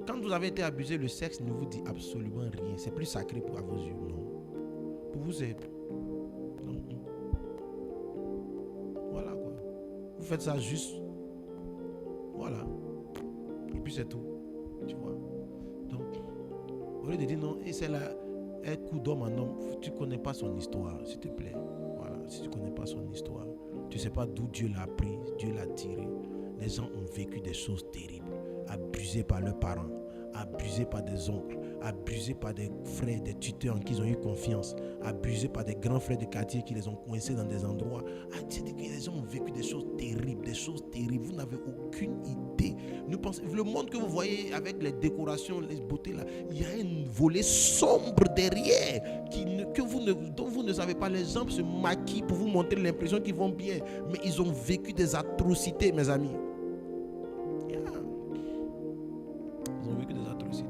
[SPEAKER 2] Quand vous avez été abusé, le sexe ne vous dit absolument rien. C'est plus sacré à vos yeux. Non. Pour vous, c'est... Non. Voilà quoi. Vous faites ça juste. Voilà. Et puis c'est tout. Tu vois. Donc, au lieu de dire non, et c'est là, un coup d'homme en homme, tu ne connais pas son histoire, s'il te plaît. Voilà. Si tu ne connais pas son histoire, tu ne sais pas d'où Dieu l'a pris, Dieu l'a tiré. Les gens ont vécu des choses terribles. Abusés par leurs parents, abusés par des oncles, abusés par des frères, des tuteurs en qui ils ont eu confiance, abusés par des grands frères de quartier qui les ont coincés dans des endroits. Les gens ont vécu des choses terribles, Vous n'avez aucune idée. Le monde que vous voyez avec les décorations, les beautés là, il y a un volet sombre derrière dont vous ne savez pas. Les gens se maquillent pour vous montrer l'impression qu'ils vont bien, mais ils ont vécu des atrocités, mes amis. Ils ont vécu des atrocités.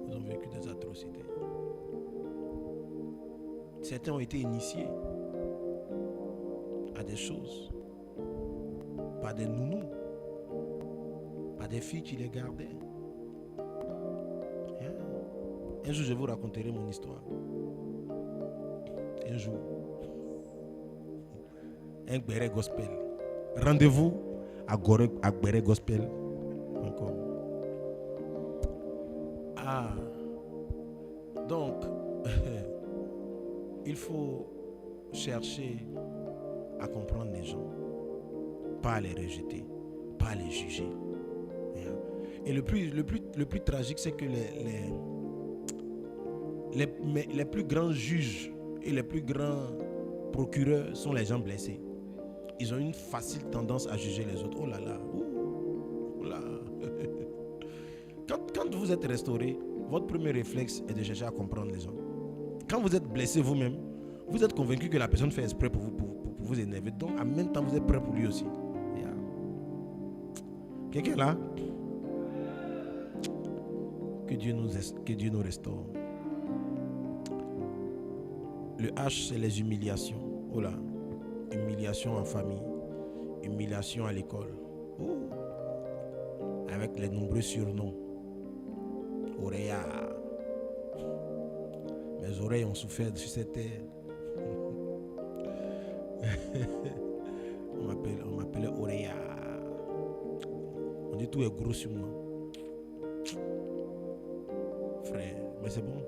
[SPEAKER 2] Ils ont vécu des atrocités. Certains ont été initiés à des choses. par des nounous, par des filles qui les gardaient. Hein? Un jour, je vous raconterai mon histoire. Un jour. Un Gbere Gospel. Rendez-vous à Gbere Gospel. Encore. Ah. Donc, il faut chercher à comprendre les gens, pas à les rejeter, pas à les juger. Et le plus tragique, c'est que les plus grands juges et les plus grands procureurs sont les gens blessés. Ils ont une facile tendance à juger les autres. Oh là là, oh là. Quand vous êtes restauré, votre premier réflexe est de chercher à comprendre les gens. Quand vous êtes blessé vous-même, vous êtes convaincu que la personne fait exprès pour vous énerver. Donc, en même temps, vous êtes prêt pour lui aussi. Yeah. Quelqu'un là? Que Dieu nous restaure. Le H, c'est les humiliations. Oh là. Humiliation en famille. Humiliation à l'école. Oh. Avec les nombreux surnoms. Oreya. Mes oreilles ont souffert sur cette terre. On m'appelait Oreya. On dit tout est gros sur moi. Frère, mais c'est bon.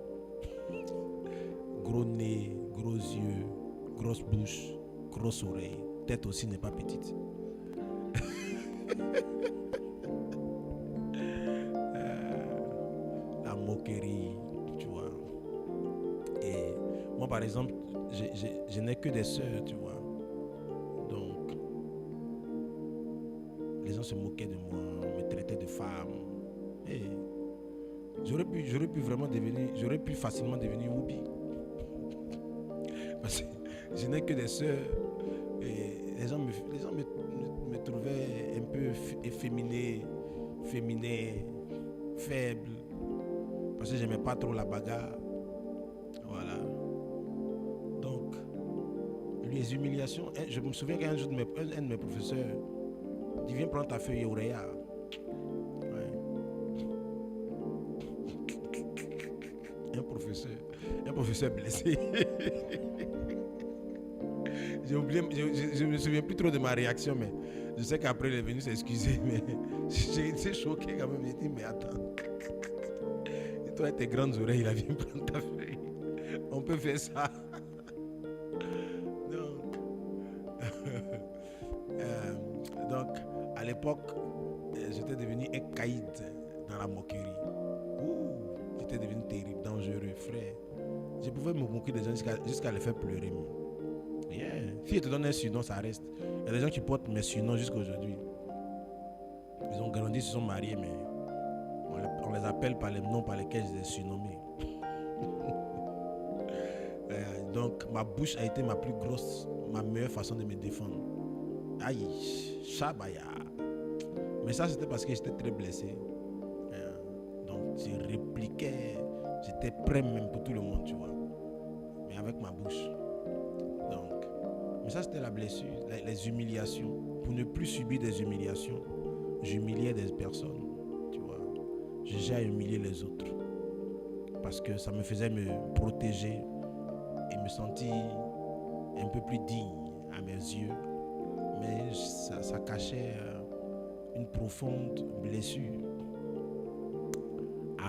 [SPEAKER 2] Gros nez, gros yeux, grosse bouche, grosse oreille. Tête aussi n'est pas petite. La moquerie, tu vois. Et moi, par exemple, je n'ai que des sœurs, tu vois. Donc, les gens se moquaient de moi, me traitaient de femme. Et j'aurais pu facilement devenir Whoopi. Parce que je n'ai que des sœurs. Et les gens me trouvaient un peu efféminé, faible. Parce que je n'aimais pas trop la bagarre. Voilà. Donc, les humiliations. Je me souviens qu'un jour, un de mes professeurs dit: viens prendre ta feuille Oreya. Un professeur blessé. J'ai oublié, je ne me souviens plus trop de ma réaction, mais je sais qu'après il est venu s'excuser, mais j'ai été choqué quand même. J'ai dit: mais attends, et toi et tes grandes oreilles, il a vient prendre ta feuille. On peut faire ça. Donc, à l'époque, j'étais devenu un caïd dans la moquerie. J'étais devenu terrible, dangereux, frère. Je pouvais me moquer des gens jusqu'à les faire pleurer. Yeah. Si je te donne un surnom, ça reste. Il y a des gens qui portent mes surnoms jusqu'à aujourd'hui. Ils ont grandi, ils se sont mariés, mais on les appelle par les noms par lesquels je les ai surnommés. Donc, ma bouche a été ma meilleure façon de me défendre. Aïe, chabaya. Mais ça, c'était parce que j'étais très blessé. Donc, je répliquais, j'étais prêt même pour tout le monde, tu vois. Mais avec ma bouche. Donc, mais ça, c'était la blessure, les humiliations. Pour ne plus subir des humiliations, j'humiliais des personnes, tu vois. J'ai à humilier les autres. Parce que ça me faisait me protéger et me sentir un peu plus digne à mes yeux. Mais ça cachait une profonde blessure.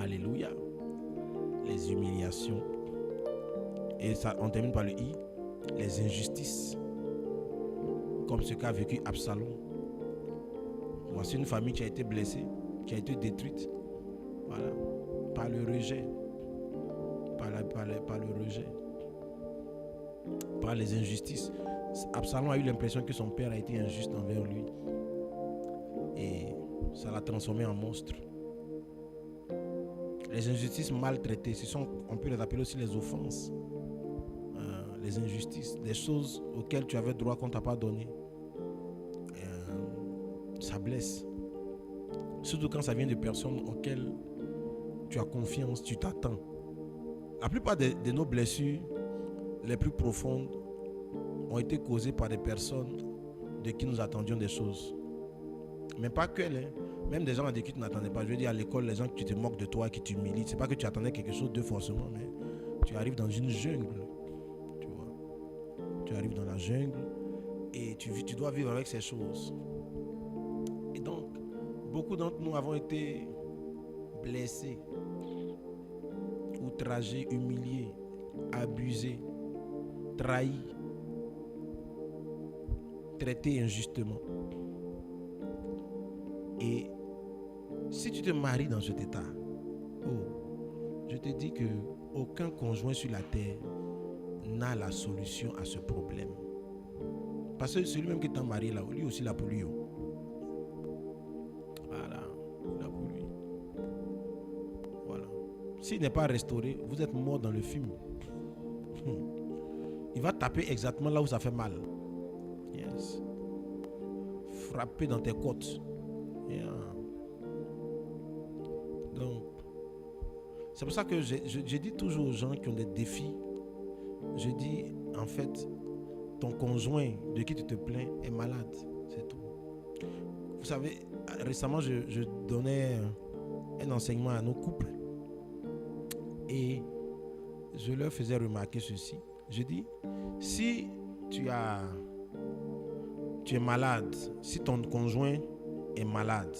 [SPEAKER 2] Alléluia. Les humiliations. Et ça, on termine par le I. Les injustices. Comme ce qu'a vécu Absalom. Voici une famille qui a été blessée, qui a été détruite. Voilà. Par le rejet. Par le rejet. Par les injustices. Absalom a eu l'impression que son père a été injuste envers lui. Et ça l'a transformé en monstre. Les injustices mal traitées, on peut les appeler aussi les offenses. Les injustices, des choses auxquelles tu avais droit qu'on ne t'a pas donné. Ça blesse. Surtout quand ça vient de personnes auxquelles tu as confiance, tu t'attends. La plupart de nos blessures les plus profondes ont été causées par des personnes de qui nous attendions des choses. Mais pas que, hein. Même des gens à qui tu n'attendais pas. Je veux dire, à l'école, les gens qui te moquent de toi, qui t'humilient, c'est pas que tu attendais quelque chose d'eux forcément, mais tu arrives dans une jungle. Tu vois. Tu arrives dans la jungle et tu dois vivre avec ces choses. Et donc, beaucoup d'entre nous avons été blessés, outragés, humiliés, abusés, trahis, traités injustement. Et si tu te maries dans cet état, je te dis que aucun conjoint sur la terre n'a la solution à ce problème. Parce que celui même qui t'a marié là, lui aussi l'a pour lui. Voilà, il l'a pour lui. Voilà. S'il n'est pas restauré, vous êtes mort dans le film. Il va taper exactement là où ça fait mal. Yes. Frapper dans tes côtes. Yeah. Donc, c'est pour ça que je dis toujours aux gens qui ont des défis, je dis, en fait, ton conjoint de qui tu te plains est malade, c'est tout. Vous savez, récemment, je donnais un enseignement à nos couples et je leur faisais remarquer ceci. Je dis, si tu es malade, si ton conjoint est malade,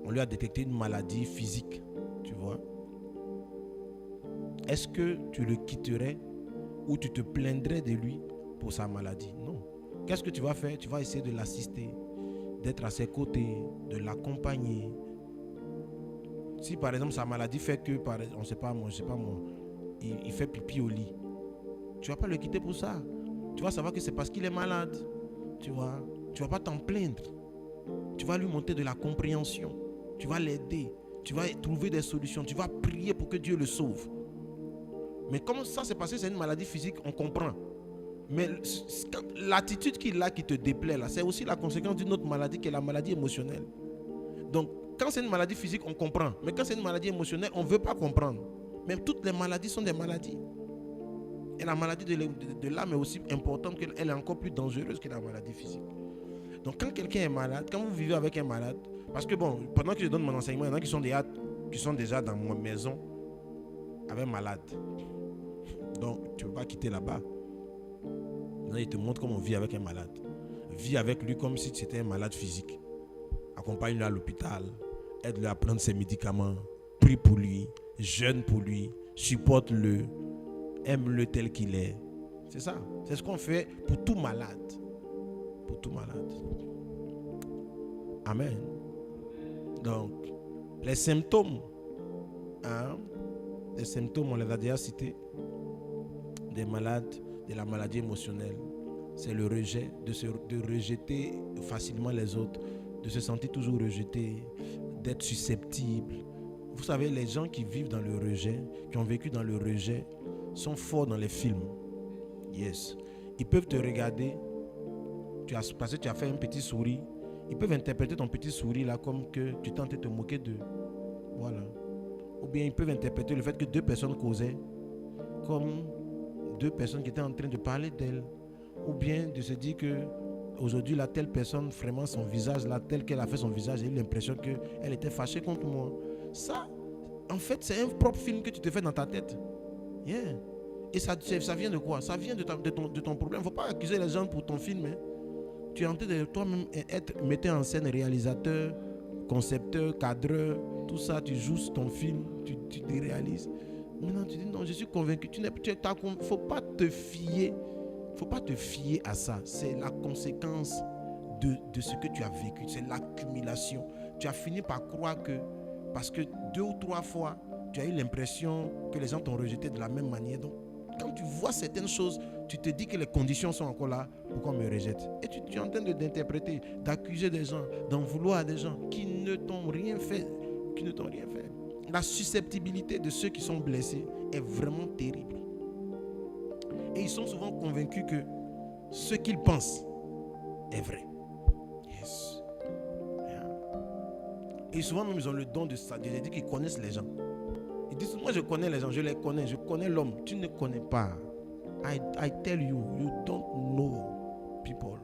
[SPEAKER 2] on lui a détecté une maladie physique, tu vois, est-ce que tu le quitterais ou tu te plaindrais de lui pour sa maladie? Non. Qu'est-ce que tu vas faire? Tu vas essayer de l'assister, d'être à ses côtés, de l'accompagner. Si par exemple sa maladie fait que, on sait pas moi, il fait pipi au lit, tu vas pas le quitter pour ça. Tu vas savoir que c'est parce qu'il est malade, tu vois. Tu vas pas t'en plaindre. Tu vas lui montrer de la compréhension. Tu vas l'aider. Tu vas trouver des solutions. Tu vas prier pour que Dieu le sauve. Mais comme ça c'est parce que c'est une maladie physique, on comprend. Mais l'attitude qu'il a qui te déplaît là, c'est aussi la conséquence d'une autre maladie qui est la maladie émotionnelle. Donc quand c'est une maladie physique, on comprend. Mais quand c'est une maladie émotionnelle, on ne veut pas comprendre. Même toutes les maladies sont des maladies. Et la maladie de l'âme est aussi importante, qu'elle est encore plus dangereuse que la maladie physique. Donc quand quelqu'un est malade, quand vous vivez avec un malade, parce que bon, pendant que je donne mon enseignement, il y en a qui sont déjà dans ma maison avec un malade. Donc tu ne peux pas quitter là-bas. Là, il te montre comment on vit avec un malade. Vis avec lui comme si c'était un malade physique. Accompagne-le à l'hôpital, aide-le à prendre ses médicaments, prie pour lui, jeûne pour lui, supporte-le, aime-le tel qu'il est. C'est ça. C'est ce qu'on fait pour tout malade. Pour tout malade. Amen. Donc, les symptômes, on les a déjà cités, des malades, de la maladie émotionnelle, c'est le rejet, de rejeter facilement les autres, de se sentir toujours rejeté, d'être susceptible. Vous savez, les gens qui vivent dans le rejet, qui ont vécu dans le rejet, sont forts dans les films. Yes. Ils peuvent te regarder, parce que tu as fait un petit sourire, ils peuvent interpréter ton petit sourire là comme que tu tentais de te moquer d'eux. Voilà. Ou bien ils peuvent interpréter le fait que deux personnes causaient comme deux personnes qui étaient en train de parler d'elle. Ou bien de se dire que aujourd'hui la telle personne, vraiment son visage là, tel qu'elle a fait son visage, j'ai eu l'impression qu'elle était fâchée contre moi. Ça, en fait, c'est un propre film que tu te fais dans ta tête. Yeah. Et ça vient de quoi? Ça vient de ton problème. Il ne faut pas accuser les gens pour ton film. Hein. Tu es en train de toi-même être metteur en scène, réalisateur, concepteur, cadreur, tout ça, tu joues ton film, tu te réalises. Maintenant, tu dis non, je suis convaincu. Il ne faut pas te fier. Faut pas te fier à ça. C'est la conséquence de ce que tu as vécu. C'est l'accumulation. Tu as fini par croire que, parce que 2 ou 3 fois, tu as eu l'impression que les gens t'ont rejeté de la même manière. Donc, quand tu vois certaines choses, tu te dis que les conditions sont encore là pour qu'on me rejette. Et tu es en train d'interpréter, d'accuser des gens, d'en vouloir à des gens qui ne t'ont rien fait. La susceptibilité de ceux qui sont blessés est vraiment terrible. Et ils sont souvent convaincus que ce qu'ils pensent est vrai. Yes. Yeah. Et souvent même ils ont le don de ça, de dire qu'ils connaissent les gens. Ils disent, moi je connais les gens, je les connais, je connais l'homme. Tu ne connais pas. I tell you, you don't know people.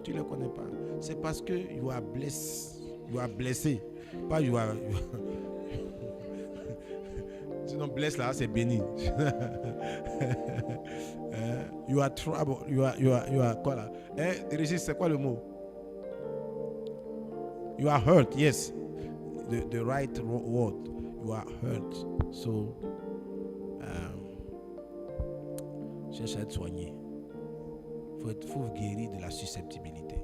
[SPEAKER 2] Tu ne les connais pas. c'est parce que you are blessed. You are blessé. Pas you are. Sinon, bless là, c'est béni. You are trouble. You are quoi là? Régis, c'est quoi le mot? You are hurt, yes. The right word. You are hurt. So, cherche à être soigné. Faut guérir de la susceptibilité.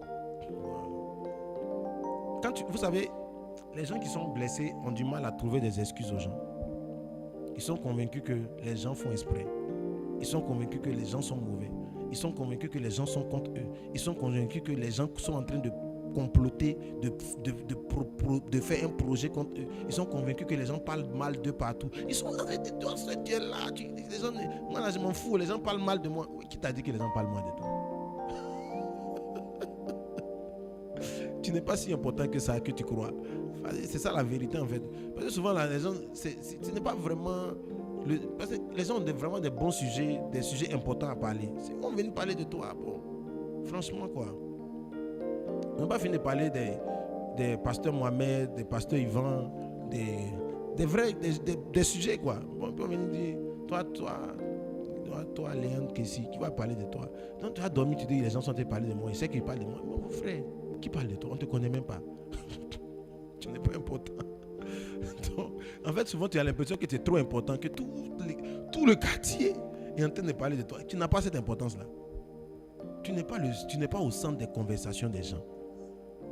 [SPEAKER 2] Vous savez, les gens qui sont blessés ont du mal à trouver des excuses aux gens. Ils sont convaincus que les gens font exprès. Ils sont convaincus que les gens sont mauvais. Ils sont convaincus que les gens sont contre eux. Ils sont convaincus que les gens sont en train de comploter, de faire un projet contre eux. Ils sont convaincus que les gens parlent mal d'eux partout. Ils sont arrêtés de toi, ce Dieu-là. Les gens, moi là, je m'en fous. Les gens parlent mal de moi. Oui, qui t'a dit que les gens parlent mal de toi? Tu n'es pas si important que ça, que tu crois. C'est ça la vérité en fait. Parce que souvent là, les gens, ce n'est pas vraiment... parce que les gens ont vraiment des bons sujets, des sujets importants à parler. Si on vient parler de toi, bon, franchement quoi. On n'a pas fini de parler des pasteurs Mohamed, des pasteurs Yvan, des vrais, des sujets quoi. Bon, on peut venir dire, toi, Léon Kessi, qui va parler de toi? Donc tu as dormi, tu dis, les gens sont en train de parler de moi. Ils savent qu'ils parlent de moi. Mon frère, qui parle de toi? On ne te connaît même pas. Tu n'es pas important. Donc, en fait, souvent, tu as l'impression que tu es trop important, que tout le quartier est en train de parler de toi. Tu n'as pas cette importance-là. Tu n'es pas au centre des conversations des gens.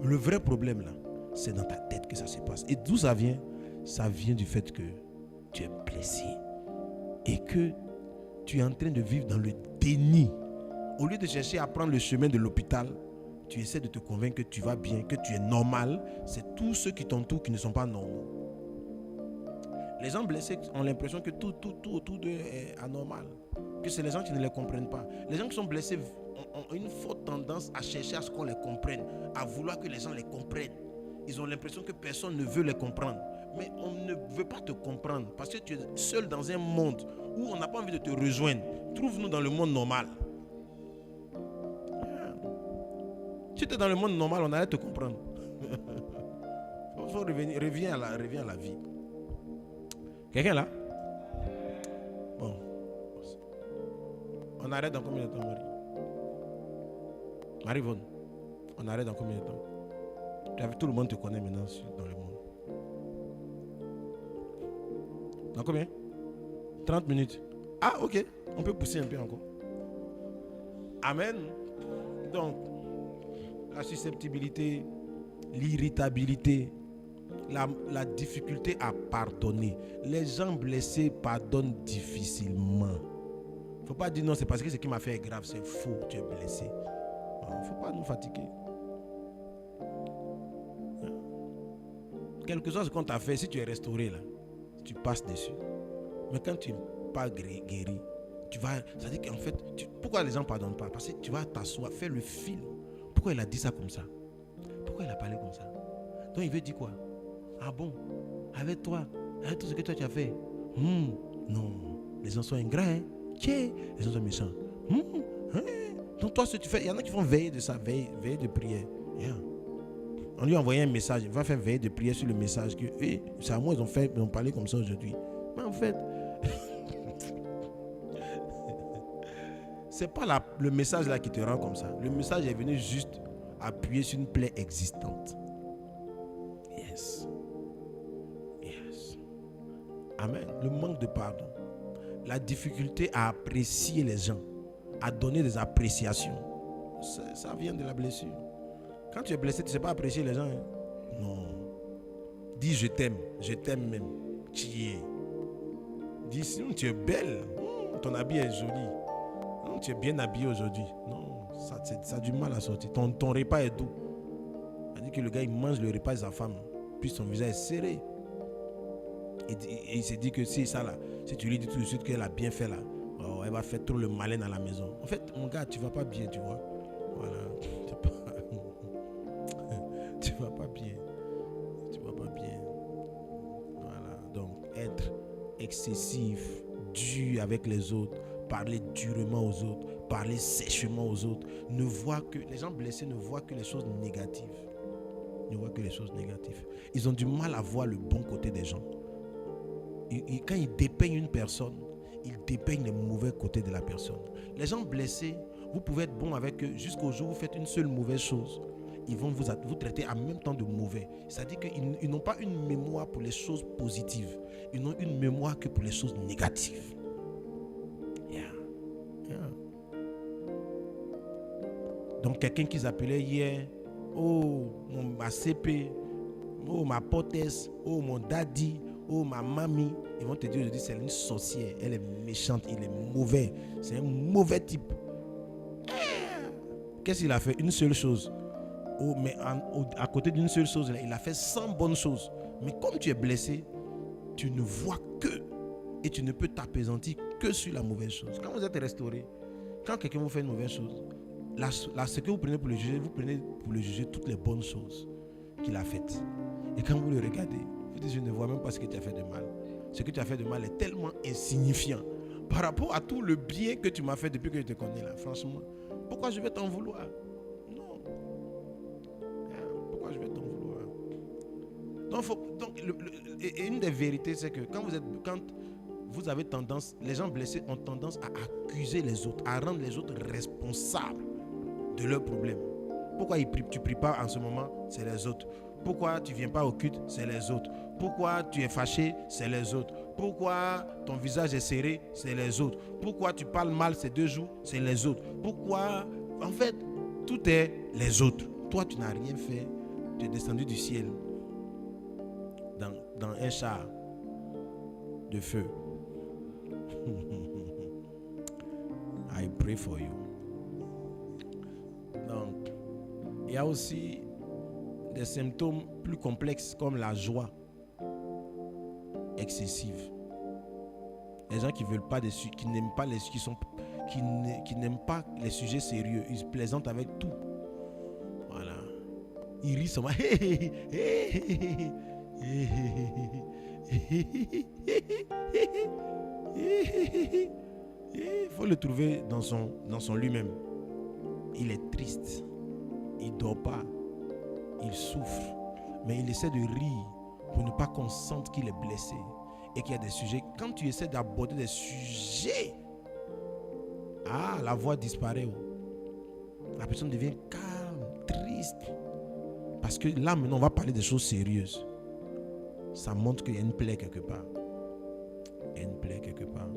[SPEAKER 2] Le vrai problème, là, c'est dans ta tête que ça se passe. Et d'où ça vient? Ça vient du fait que tu es blessé et que tu es en train de vivre dans le déni. Au lieu de chercher à prendre le chemin de l'hôpital, tu essaies de te convaincre que tu vas bien, que tu es normal. C'est tous ceux qui t'entourent qui ne sont pas normaux. Les gens blessés ont l'impression que tout autour d'eux est anormal. Que c'est les gens qui ne les comprennent pas. Les gens qui sont blessés ont une forte tendance à chercher à ce qu'on les comprenne, à vouloir que les gens les comprennent. Ils ont l'impression que personne ne veut les comprendre. Mais on ne veut pas te comprendre parce que tu es seul dans un monde où on n'a pas envie de te rejoindre. Trouve-nous dans le monde normal. Si tu es dans le monde normal, on arrête de te comprendre. Reviens à la vie. Quelqu'un là? Bon. On arrête dans combien de temps, Marie? Marie-Vonne, on arrête dans combien de temps? Tout le monde te connaît maintenant dans le monde. Dans combien? 30 minutes. Ah, ok. On peut pousser un peu encore. Amen. Donc, la susceptibilité, l'irritabilité, la difficulté à pardonner. Les gens blessés pardonnent difficilement. Il ne faut pas dire non, c'est parce que ce qui m'a fait est grave. C'est faux, tu es blessé. Il ne faut pas nous fatiguer. Quelque chose qu'on t'a fait, si tu es restauré là, tu passes dessus. Mais quand tu n'es pas guéri, tu vas... Ça dit qu'en fait, pourquoi les gens ne pardonnent pas? Parce que tu vas t'asseoir, faire le film. Pourquoi il a dit ça comme ça? Pourquoi il a parlé comme ça? Donc il veut dire quoi? Ah bon? Avec toi, avec tout ce que toi tu as fait? Non, les gens sont ingrats, hein? Tiens, les gens sont méchants. Donc toi, ce que tu fais, il y en a qui font veiller de ça, veiller de prière. Yeah. On lui a envoyé un message, il va faire veiller de prière sur le message que c'est à moi ils ont parlé comme ça aujourd'hui. Mais en fait, c'est pas le message là qui te rend comme ça. Le message est venu juste appuyer sur une plaie existante. Yes. Amen. Le manque de pardon, la difficulté à apprécier les gens, à donner des appréciations, ça vient de la blessure. Quand tu es blessé, tu ne sais pas apprécier les gens. Hein? Non. Dis je t'aime même. Tu y es. Dis sinon tu es belle. Ton habit est joli. Non, tu es bien habillé aujourd'hui. Non, ça a du mal à sortir. Ton repas est doux. C'est-à-dire que le gars il mange le repas de sa femme, puis son visage est serré. Et il se dit que c'est ça là. Si tu lui dis tout de suite qu'elle a bien fait là, elle va faire trop le malin dans la maison. En fait, mon gars, tu vas pas bien, tu vois. Voilà. Tu vas pas bien. Voilà. Donc, être excessif, dur avec les autres, parler durement aux autres, parler sèchement aux autres. Les gens blessés ne voient que les choses négatives. Ils ne voient que les choses négatives. Ils ont du mal à voir le bon côté des gens. Quand ils dépeignent une personne, ils dépeignent les mauvais côtés de la personne. Les gens blessés, vous pouvez être bon avec eux jusqu'au jour où vous faites une seule mauvaise chose. Ils vont vous traiter en même temps de mauvais. C'est-à-dire qu'ils n'ont pas une mémoire pour les choses positives. Ils n'ont une mémoire que pour les choses négatives. Donc quelqu'un qu'ils appelaient hier, oh ma CP, oh ma potesse, oh mon daddy, oh ma mamie, ils vont te dire aujourd'hui c'est une sorcière, elle est méchante, il est mauvais, c'est un mauvais type. Qu'est-ce qu'il a fait? Une seule chose. Oh, mais à côté d'une seule chose, il a fait 100 bonnes choses. Mais comme tu es blessé, tu ne vois que et tu ne peux t'apaisantir que sur la mauvaise chose. Quand vous êtes restauré, quand quelqu'un vous fait une mauvaise chose, ce que vous prenez pour le juger, vous prenez pour le juger toutes les bonnes choses qu'il a faites. Et quand vous le regardez, vous dites, je ne vois même pas ce que tu as fait de mal. Ce que tu as fait de mal est tellement insignifiant par rapport à tout le bien que tu m'as fait depuis que je te connais là. Franchement, pourquoi je vais t'en vouloir? Non. Pourquoi je vais t'en vouloir? Donc, et une des vérités, c'est que quand vous avez tendance, les gens blessés ont tendance à accuser les autres, à rendre les autres responsables de leurs problèmes. Pourquoi tu ne pries pas en ce moment? C'est les autres. Pourquoi tu ne viens pas au culte? C'est les autres. Pourquoi tu es fâché? C'est les autres. Pourquoi ton visage est serré? C'est les autres. Pourquoi tu parles mal ces 2 jours? C'est les autres. Pourquoi? En fait, tout est les autres. Toi, tu n'as rien fait. Tu es descendu du ciel dans un char de feu. I pray for you. Donc, il y a aussi des symptômes plus complexes comme la joie excessive. Les gens qui veulent pas qui n'aiment pas qui n'aiment pas les sujets sérieux, ils se plaisantent avec tout. Voilà. Ils rient seulement. Il faut le trouver dans son lui-même. Il est triste, il ne dort pas, il souffre, mais il essaie de rire pour ne pas qu'on sente qu'il est blessé et qu'il y a des sujets. Quand tu essaies d'aborder des sujets, la voix disparaît. La personne devient calme, triste. Parce que là, maintenant, on va parler des choses sérieuses. Ça montre qu'il y a une plaie quelque part. Il y a une plaie quelque part.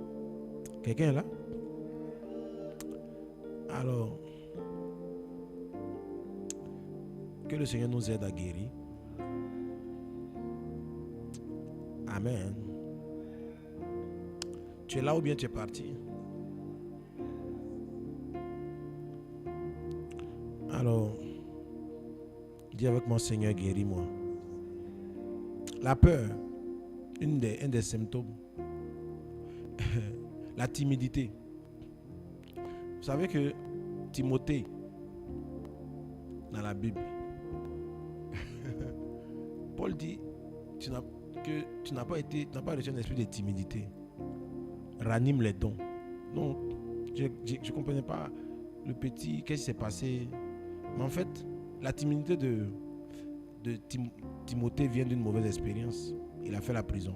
[SPEAKER 2] Quelqu'un est là? Alors, que le Seigneur nous aide à guérir. Amen. Tu es là ou bien tu es parti? Alors, dis avec moi, Seigneur, guéris-moi. La peur, un des symptômes. La timidité. Vous savez que Timothée, dans la Bible, Paul dit que tu n'as pas reçu un esprit de timidité. Ranime les dons. Donc, je ne comprenais pas le petit, qu'est-ce qui s'est passé. Mais en fait, la timidité de Timothée vient d'une mauvaise expérience. Il a fait la prison.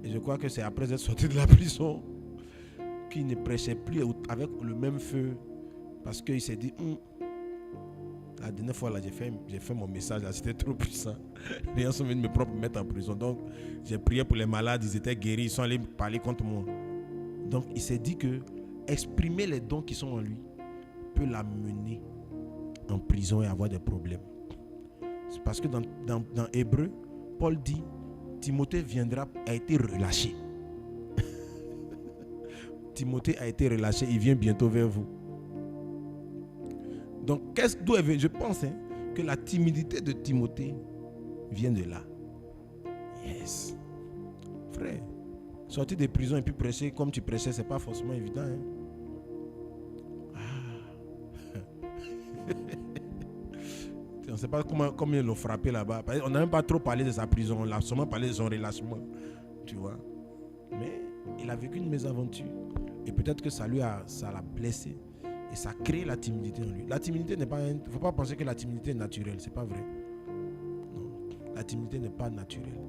[SPEAKER 2] Et je crois que c'est après être sorti de la prison qu'il ne prêchait plus avec le même feu. Parce qu'il s'est dit, la dernière fois là, j'ai fait mon message là, c'était trop puissant. Les gens sont venus me mettre en prison. Donc j'ai prié pour les malades, ils étaient guéris, ils sont allés parler contre moi. Donc il s'est dit que exprimer les dons qui sont en lui peut l'amener en prison et avoir des problèmes. C'est parce que dans Hébreu, Paul dit, Timothée a été relâché. Timothée a été relâché, il vient bientôt vers vous. Donc, d'où est venu? Je pense que la timidité de Timothée vient de là. Yes. Frère, sortir de prison et puis prêcher comme tu prêchais, c'est pas forcément évident. On ne sait pas comment ils l'ont frappé là-bas. On n'a même pas trop parlé de sa prison, on a seulement parlé de son relâchement. Tu vois. Mais Il a vécu une mésaventure. Et peut-être que ça l'a blessé. Et ça crée la timidité en lui. La timidité n'est pas... Il ne faut pas penser que la timidité est naturelle. Ce n'est pas vrai. Non. La timidité n'est pas naturelle.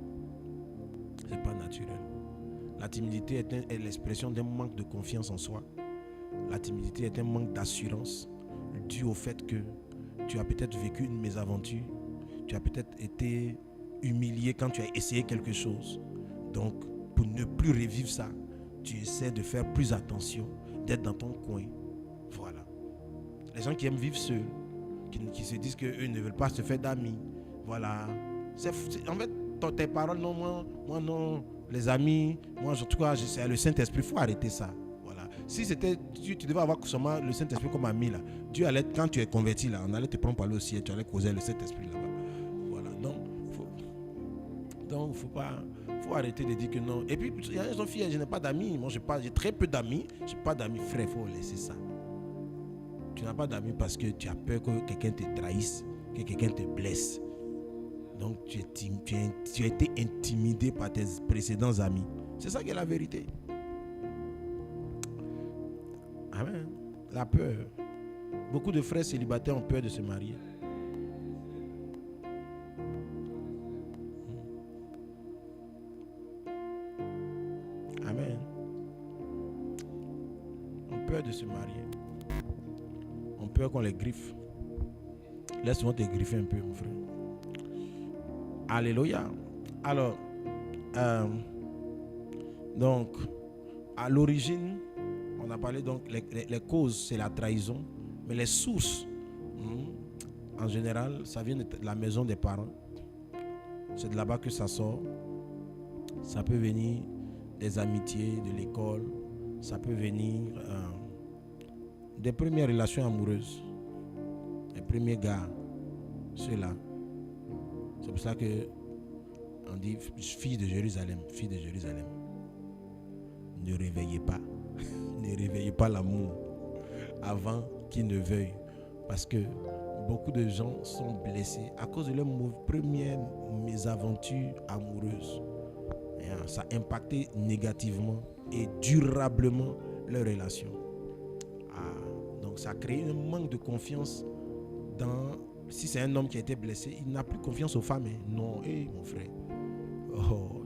[SPEAKER 2] Ce n'est pas naturel. La timidité est l'expression d'un manque de confiance en soi. La timidité est un manque d'assurance dû au fait que tu as peut-être vécu une mésaventure. Tu as peut-être été humilié quand tu as essayé quelque chose. Donc, pour ne plus revivre ça, tu essaies de faire plus attention, d'être dans ton coin. Voilà. Les gens qui aiment vivre seuls, qui se disent qu'eux ne veulent pas se faire d'amis. Voilà. En fait, tes paroles, non, moi non. Les amis, moi, en tout cas, c'est le Saint-Esprit. Il faut arrêter ça. Voilà. Si c'était, tu devais avoir seulement le Saint-Esprit comme ami, là. Dieu allait, quand tu es converti, là, on allait te prendre par le ciel, tu allais causer le Saint-Esprit là-bas. Voilà. Donc, faut arrêter de dire que non. Et puis, il y a des filles, je n'ai pas d'amis. Moi, j'ai très peu d'amis. Je n'ai pas d'amis, frère. Il faut laisser ça. Tu n'as pas d'amis parce que tu as peur que quelqu'un te trahisse, que quelqu'un te blesse. Donc, tu as été intimidé par tes précédents amis. C'est ça qui est la vérité. Amen. La peur. Beaucoup de frères célibataires ont peur de se marier. Amen. Ont peur de se marier. Ont peur qu'on les griffe. Laisse-moi te griffer un peu, mon frère. Alléluia. Alors, donc, à l'origine, on a parlé donc, les causes, c'est la trahison, mais les sources, en général, ça vient de la maison des parents. C'est de là-bas que ça sort. Ça peut venir des amitiés, de l'école, ça peut venir des premières relations amoureuses, les premiers gars, ceux-là. C'est pour ça que on dit fille de Jérusalem, fille de Jérusalem. Ne réveillez pas, ne réveillez pas l'amour avant qu'il ne veuille, parce que beaucoup de gens sont blessés à cause de leur première mésaventure amoureuse. Et ça a impacté négativement et durablement leur relation. Donc ça a créé un manque de confiance dans. Si c'est un homme qui a été blessé, il n'a plus confiance aux femmes. Non, mon frère.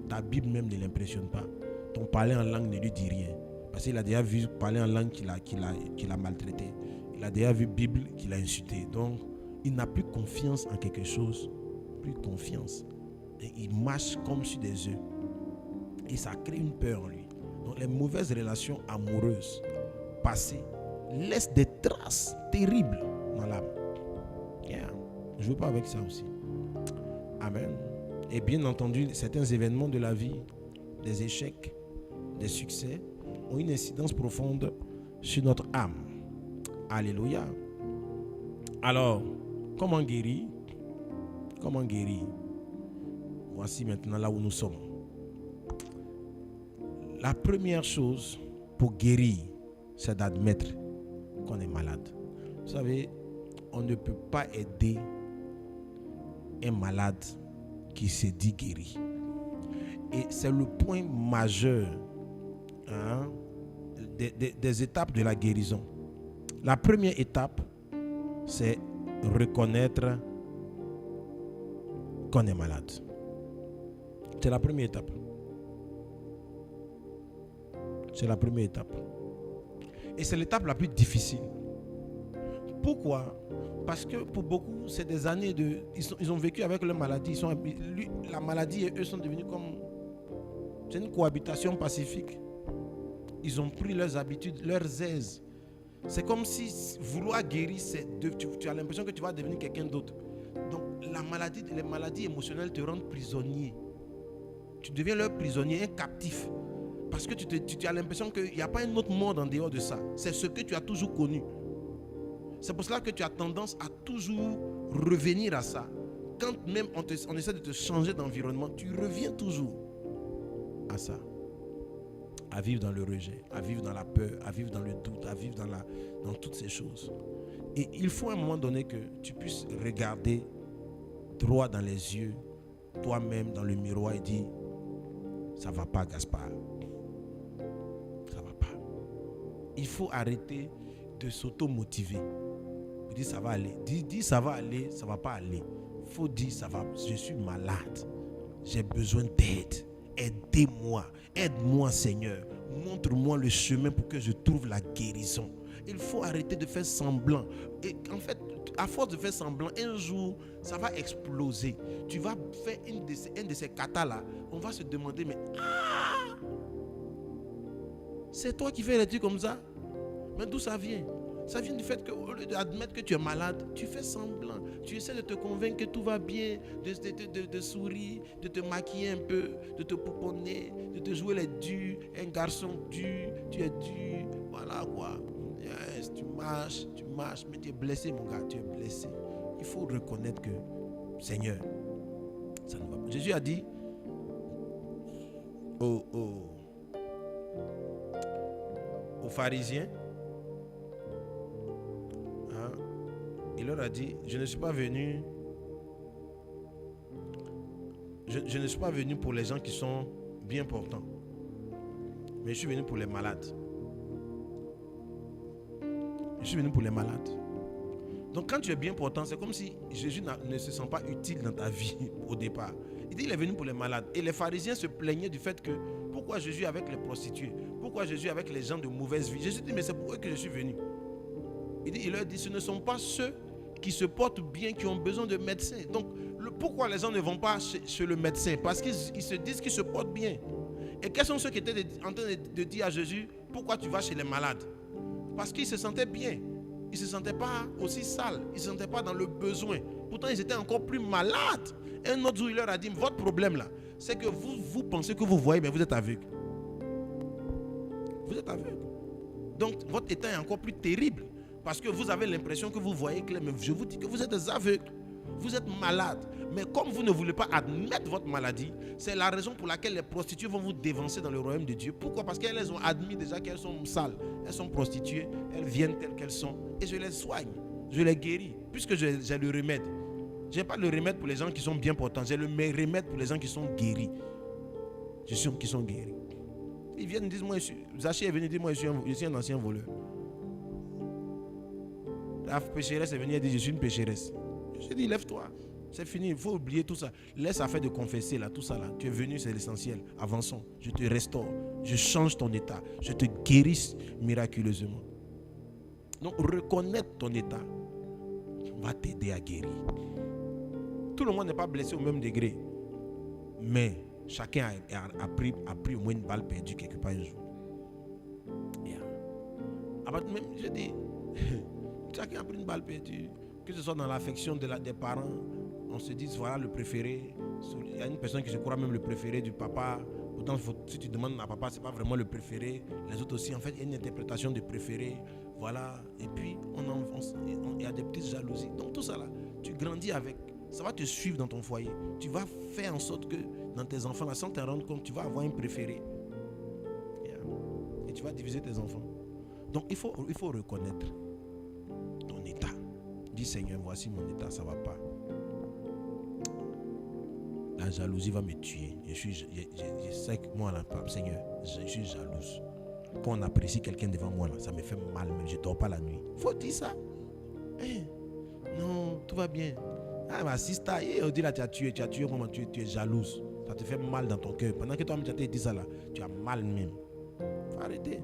[SPEAKER 2] Ta Bible même ne l'impressionne pas. Ton parler en langue ne lui dit rien. Parce qu'il a déjà vu parler en langue qu'il a maltraité. Il a déjà vu Bible qu'il a insulté. Donc, il n'a plus confiance en quelque chose. Plus confiance. Et il marche comme sur des œufs. Et ça crée une peur en lui. Donc, les mauvaises relations amoureuses passées laissent des traces terribles dans l'âme. Je ne veux pas avec ça aussi. Amen. Et bien entendu, certains événements de la vie, des échecs, des succès, ont une incidence profonde sur notre âme. Alléluia. Alors, comment guérir? Comment guérir? Voici maintenant là où nous sommes. La première chose pour guérir, c'est d'admettre qu'on est malade. Vous savez, on ne peut pas aider un malade qui se dit guéri. Et c'est le point majeur des étapes de la guérison. La première étape, c'est reconnaître qu'on est malade. C'est la première étape. C'est la première étape. Et c'est l'étape la plus difficile. Pourquoi? Parce que pour beaucoup, c'est des années de... Ils ont vécu avec leur maladie. La maladie et eux sont devenus comme... C'est une cohabitation pacifique. Ils ont pris leurs habitudes, leurs aises. C'est comme si vouloir guérir, tu as l'impression que tu vas devenir quelqu'un d'autre. Donc les maladies émotionnelles te rendent prisonnier. Tu deviens leur prisonnier, un captif. Parce que tu as l'impression qu'il n'y a pas un autre monde en dehors de ça. C'est ce que tu as toujours connu. C'est pour cela que tu as tendance à toujours revenir à ça. Quand même on essaie de te changer d'environnement, tu reviens toujours à ça. À vivre dans le rejet, à vivre dans la peur, à vivre dans le doute, à vivre dans toutes ces choses. Et il faut à un moment donné que tu puisses regarder droit dans les yeux, toi-même dans le miroir et dire, ça ne va pas, Gaspard. il faut arrêter de s'auto-motiver. Dis ça va aller. Dis ça va aller, ça va pas aller. Il faut dire ça va. Je suis malade. J'ai besoin d'aide. Aidez-moi. Aide-moi, Seigneur. Montre-moi le chemin pour que je trouve la guérison. Il faut arrêter de faire semblant. Et en fait, à force de faire semblant, un jour, ça va exploser. Tu vas faire un de ces katas-là. On va se demander, mais c'est toi qui fais les trucs comme ça? Mais d'où ça vient? Ça vient du fait qu'au lieu d'admettre que tu es malade, tu fais semblant. Tu essaies de te convaincre que tout va bien, de sourire, de te maquiller un peu, de te pouponner, de te jouer les durs. Un garçon dur, tu es dur. Voilà quoi. Yes, tu marches, mais tu es blessé, mon gars, tu es blessé. Il faut reconnaître que, Seigneur, ça ne va pas. Jésus a dit aux pharisiens, il leur a dit, je ne suis pas venu pour les gens qui sont bien portants, mais je suis venu pour les malades. Je suis venu pour les malades. Donc quand tu es bien portant, c'est comme si Jésus ne se sent pas utile dans ta vie au départ. Il dit il est venu pour les malades. Et les pharisiens se plaignaient du fait que pourquoi Jésus est avec les prostituées? Pourquoi Jésus est avec les gens de mauvaise vie? Jésus dit mais c'est pour eux que je suis venu. Il leur dit ce ne sont pas ceux qui se portent bien qui ont besoin de médecins. Donc pourquoi les gens ne vont pas chez le médecin? Parce qu'ils se disent qu'ils se portent bien. Et quels sont ceux qui étaient en train de dire à Jésus pourquoi tu vas chez les malades? Parce qu'ils se sentaient bien. Ils ne se sentaient pas aussi sales. Ils ne se sentaient pas dans le besoin. Pourtant, ils étaient encore plus malades. Et un autre jour, il leur a dit, votre problème là, c'est que vous pensez que vous voyez, mais vous êtes aveugle. Vous êtes aveugle. Donc, votre état est encore plus terrible. Parce que vous avez l'impression que vous voyez clair. Mais je vous dis que vous êtes des aveugles. Vous êtes malades. Mais comme vous ne voulez pas admettre votre maladie, c'est la raison pour laquelle les prostituées vont vous dévancer dans le royaume de Dieu. Pourquoi? Parce qu'elles ont admis déjà qu'elles sont sales. Elles sont prostituées. Elles viennent telles qu'elles sont. Et je les soigne. Je les guéris. Puisque j'ai le remède. Je n'ai pas le remède pour les gens qui sont bien portants. J'ai le remède pour les gens qui sont guéris. Qui sont guéris. Ils viennent dire, Zaché est venu dire, moi je suis un ancien voleur. La pécheresse est venue et dit, je suis une pécheresse. Je dis, lève-toi. C'est fini, il faut oublier tout ça. Laisse affaire de confesser là, tout ça là. Tu es venu, c'est l'essentiel. Avançons. Je te restaure. Je change ton état. Je te guéris miraculeusement. Donc, reconnaître ton état va t'aider à guérir. Tout le monde n'est pas blessé au même degré. Mais chacun a pris au moins une balle perdue quelque part un jour. Même, je dis, chacun a pris une balle perdue. Que ce soit dans l'affection des parents, on se dit voilà le préféré. Il y a une personne qui se croit même le préféré du papa. Pourtant, si tu demandes à papa, c'est pas vraiment le préféré. Les autres aussi, en fait, il y a une interprétation de préféré. Voilà. Et puis, il y a des petites jalousies. Donc, tout ça là, tu grandis avec. Ça va te suivre dans ton foyer. Tu vas faire en sorte que dans tes enfants, là, sans te rendre compte, tu vas avoir un préféré. Et tu vas diviser tes enfants. Donc, il faut reconnaître ton état. Dis Seigneur, voici mon état, ça ne va pas. La jalousie va me tuer. Je sais que moi, là, Seigneur, je suis jalouse. Quand on apprécie quelqu'un devant moi, là, ça me fait mal, même je ne dors pas la nuit. Il faut dire ça. Non, tout va bien. Ah, ma sister, on dit là, tu as tué comment tu es jalouse. Ça te fait mal dans ton cœur. Pendant que toi-même, tu as dit ça là, tu as mal même. Il faut arrêter.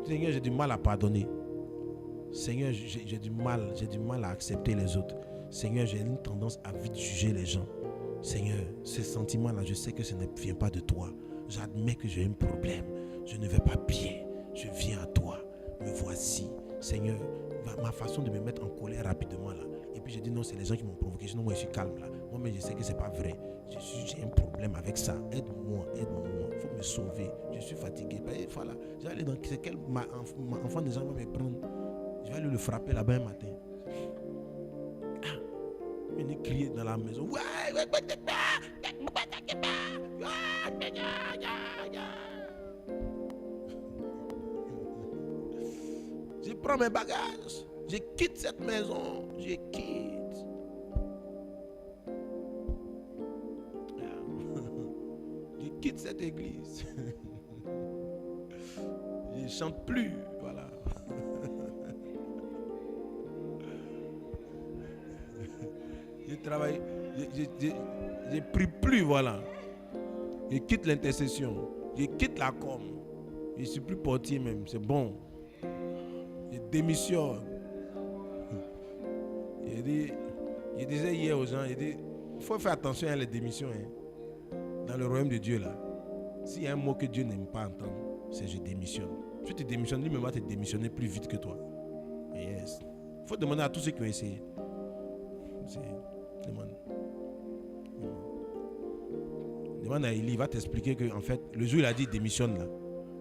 [SPEAKER 2] Seigneur, j'ai du mal à pardonner. Seigneur, j'ai du mal à accepter les autres. Seigneur, j'ai une tendance à vite juger les gens. Seigneur, ces sentiments-là, je sais que ça ne vient pas de toi. J'admets que j'ai un problème. Je ne vais pas bien. Je viens à toi. Me voici. Seigneur, ma façon de me mettre en colère rapidement là. Et puis je dis non, c'est les gens qui m'ont provoqué. Sinon, moi, je suis calme là. Moi, mais je sais que c'est pas vrai. J'ai un problème avec ça. Aide-moi. Il faut me sauver. Je suis fatigué. Voilà. Je vais aller dans quel enfant des gens va me prendre. Je vais aller le frapper là-bas un matin. Il est crié dans la maison. Je prends mes bagages. Je quitte cette maison. Je quitte. quitte cette église. Je ne chante plus. Voilà. Je travaille. Je prie plus. Voilà. Je quitte l'intercession. Je quitte la com. Je ne suis plus portier même. C'est bon. Je démissionne. Je disais hier aux gens, il faut faire attention à les démissions. Hein. Dans le royaume de Dieu, là, s'il y a un mot que Dieu n'aime pas entendre, c'est je démissionne. Si tu démissionnes, lui-même va te démissionner plus vite que toi. Yes. Il faut demander à tous ceux qui ont essayé. Demande à Élie, il va t'expliquer que, en fait, le jour où il a dit démissionne là,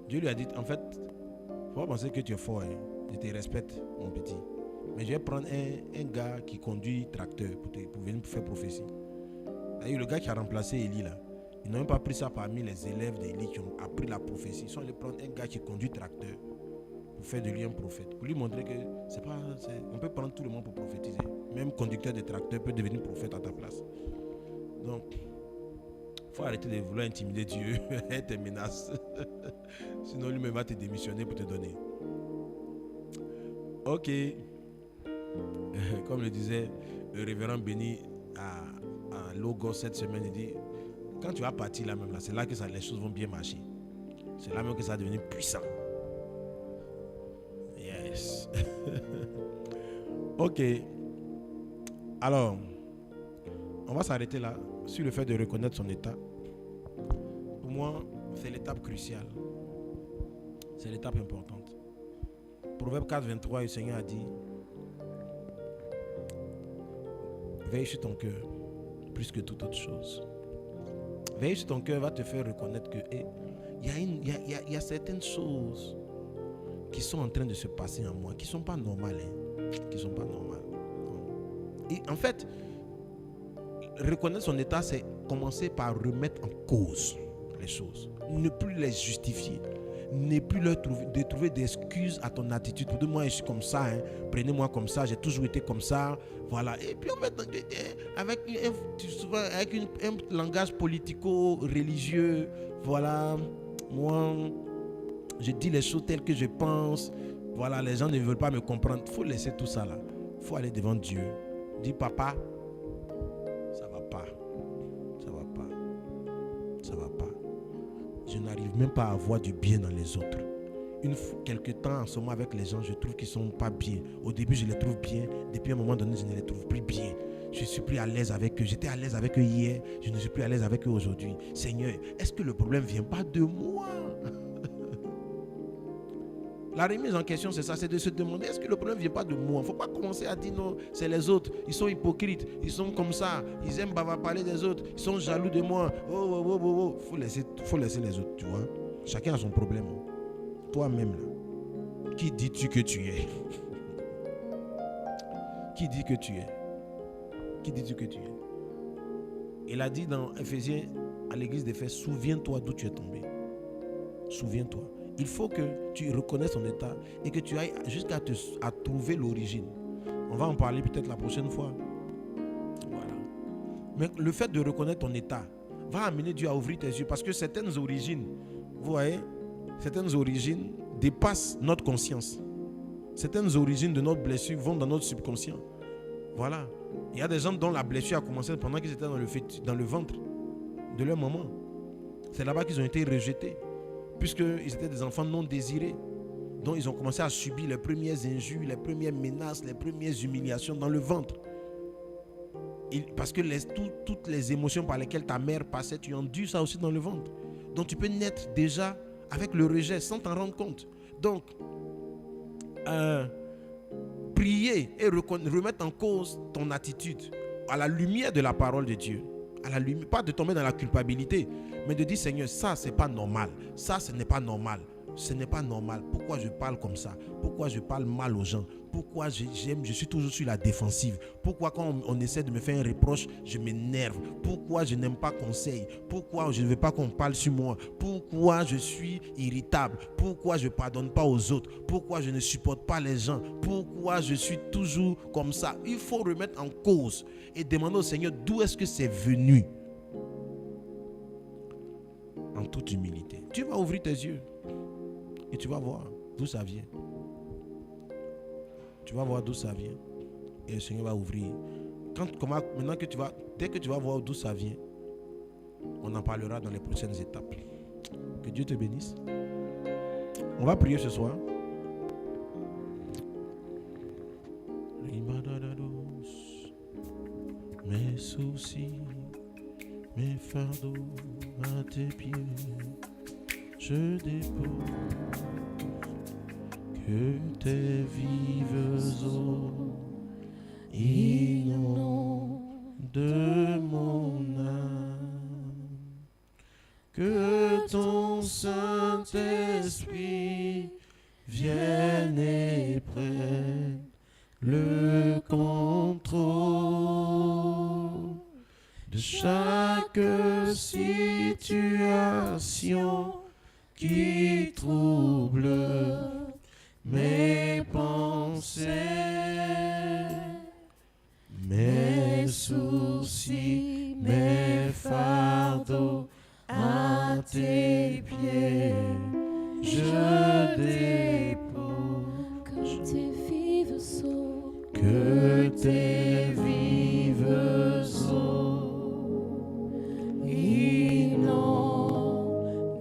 [SPEAKER 2] Dieu lui a dit, en fait, il faut pas penser que tu es fort. Hein. Je te respecte, mon petit. Mais je vais prendre un gars qui conduit tracteur pour venir faire prophétie. D'ailleurs, le gars qui a remplacé Élie là, ils n'ont même pas pris ça parmi les élèves d'Élie qui ont appris la prophétie. Ils sont allés prendre un gars qui conduit tracteur pour faire de lui un prophète. Pour lui montrer que on peut prendre tout le monde pour prophétiser. Même conducteur de tracteur peut devenir prophète à ta place. Donc, il faut arrêter de vouloir intimider Dieu et tes menaces. Sinon, lui-même va te démissionner pour te donner. Ok. Comme le disait le révérend Béni à Logos cette semaine, il dit, quand tu vas partir là même, là, c'est là que les choses vont bien marcher. C'est là même que ça va devenir puissant. Yes. Ok. Alors, on va s'arrêter là sur le fait de reconnaître son état. Pour moi, c'est l'étape cruciale. C'est l'étape importante. Proverbe 4, 23, le Seigneur a dit, veille sur ton cœur plus que toute autre chose. Veille sur ton cœur va te faire reconnaître que il y a certaines choses qui sont en train de se passer en moi, qui ne sont pas normales. Qui sont pas normales. Et en fait, reconnaître son état, c'est commencer par remettre en cause les choses. Ne plus les justifier. Ne plus trouver des excuses à ton attitude. Pour dire, moi, je suis comme ça. Hein. Prenez-moi comme ça. J'ai toujours été comme ça. Voilà. Et puis, on met avec un langage politico-religieux. Voilà. Moi, je dis les choses telles que je pense. Voilà. Les gens ne veulent pas me comprendre. Il faut laisser tout ça là. Il faut aller devant Dieu. Dis, papa, ça va pas. Ça va pas. Ça va pas. Je n'arrive même pas à voir du bien dans les autres. Quelque temps en ce moment avec les gens, je trouve qu'ils ne sont pas bien. Au début, je les trouve bien. Depuis un moment donné, je ne les trouve plus bien. Je ne suis plus à l'aise avec eux. J'étais à l'aise avec eux hier. Je ne suis plus à l'aise avec eux aujourd'hui. Seigneur, est-ce que le problème ne vient pas de moi? La remise en question, c'est ça, c'est de se demander, est-ce que le problème ne vient pas de moi? Il ne faut pas commencer à dire non, c'est les autres, ils sont hypocrites, ils sont comme ça, ils aiment parler des autres, ils sont jaloux de moi. Faut laisser les autres, tu vois. Chacun a son problème. Toi-même, là, qui dis-tu que tu es? Qui dit que tu es? Qui dis-tu que tu es? Il a dit dans Éphésiens, à l'église d'Éphèse, souviens-toi d'où tu es tombé. Souviens-toi. Il faut que tu reconnaisses ton état et que tu ailles jusqu'à trouver l'origine. On va en parler peut-être la prochaine fois. Voilà. Mais le fait de reconnaître ton état va amener Dieu à ouvrir tes yeux parce que certaines origines, vous voyez, certaines origines dépassent notre conscience. Certaines origines de notre blessure vont dans notre subconscient. Voilà. Il y a des gens dont la blessure a commencé pendant qu'ils étaient dans le ventre de leur maman. C'est là-bas qu'ils ont été rejetés. Puisqu'ils étaient des enfants non désirés. Donc ils ont commencé à subir les premières injures, les premières menaces, les premières humiliations dans le ventre. Parce que toutes les émotions par lesquelles ta mère passait, tu endures ça aussi dans le ventre. Donc tu peux naître déjà avec le rejet sans t'en rendre compte. Donc, prier et remettre en cause ton attitude à la lumière de la parole de Dieu. Pas de tomber dans la culpabilité, mais de dire, Seigneur, ça c'est pas normal, ça ce n'est pas normal, ce n'est pas normal. Pourquoi je parle comme ça? Pourquoi je parle mal aux gens? Pourquoi je suis toujours sur la défensive? Pourquoi quand on essaie de me faire un reproche, je m'énerve? Pourquoi je n'aime pas conseil? Pourquoi je ne veux pas qu'on parle sur moi? Pourquoi je suis irritable? Pourquoi je ne pardonne pas aux autres? Pourquoi je ne supporte pas les gens? Pourquoi je suis toujours comme ça? Il faut remettre en cause et demander au Seigneur d'où est-ce que c'est venu. toute humilité. Tu vas ouvrir tes yeux et tu vas voir d'où ça vient. Tu vas voir d'où ça vient. Et le Seigneur va ouvrir. Dès que tu vas voir d'où ça vient, on en parlera dans les prochaines étapes. Que Dieu te bénisse. On va prier ce soir. Mes soucis, mes fardeaux à tes pieds, je dépose. Que tes vives eaux inondent de mon âme. Que ton Saint-Esprit vienne et prenne le contrôle de chaque situation qui trouble mes pensées, mes soucis, mes fardeaux à tes pieds, je dépose. Que tes vives eaux inondent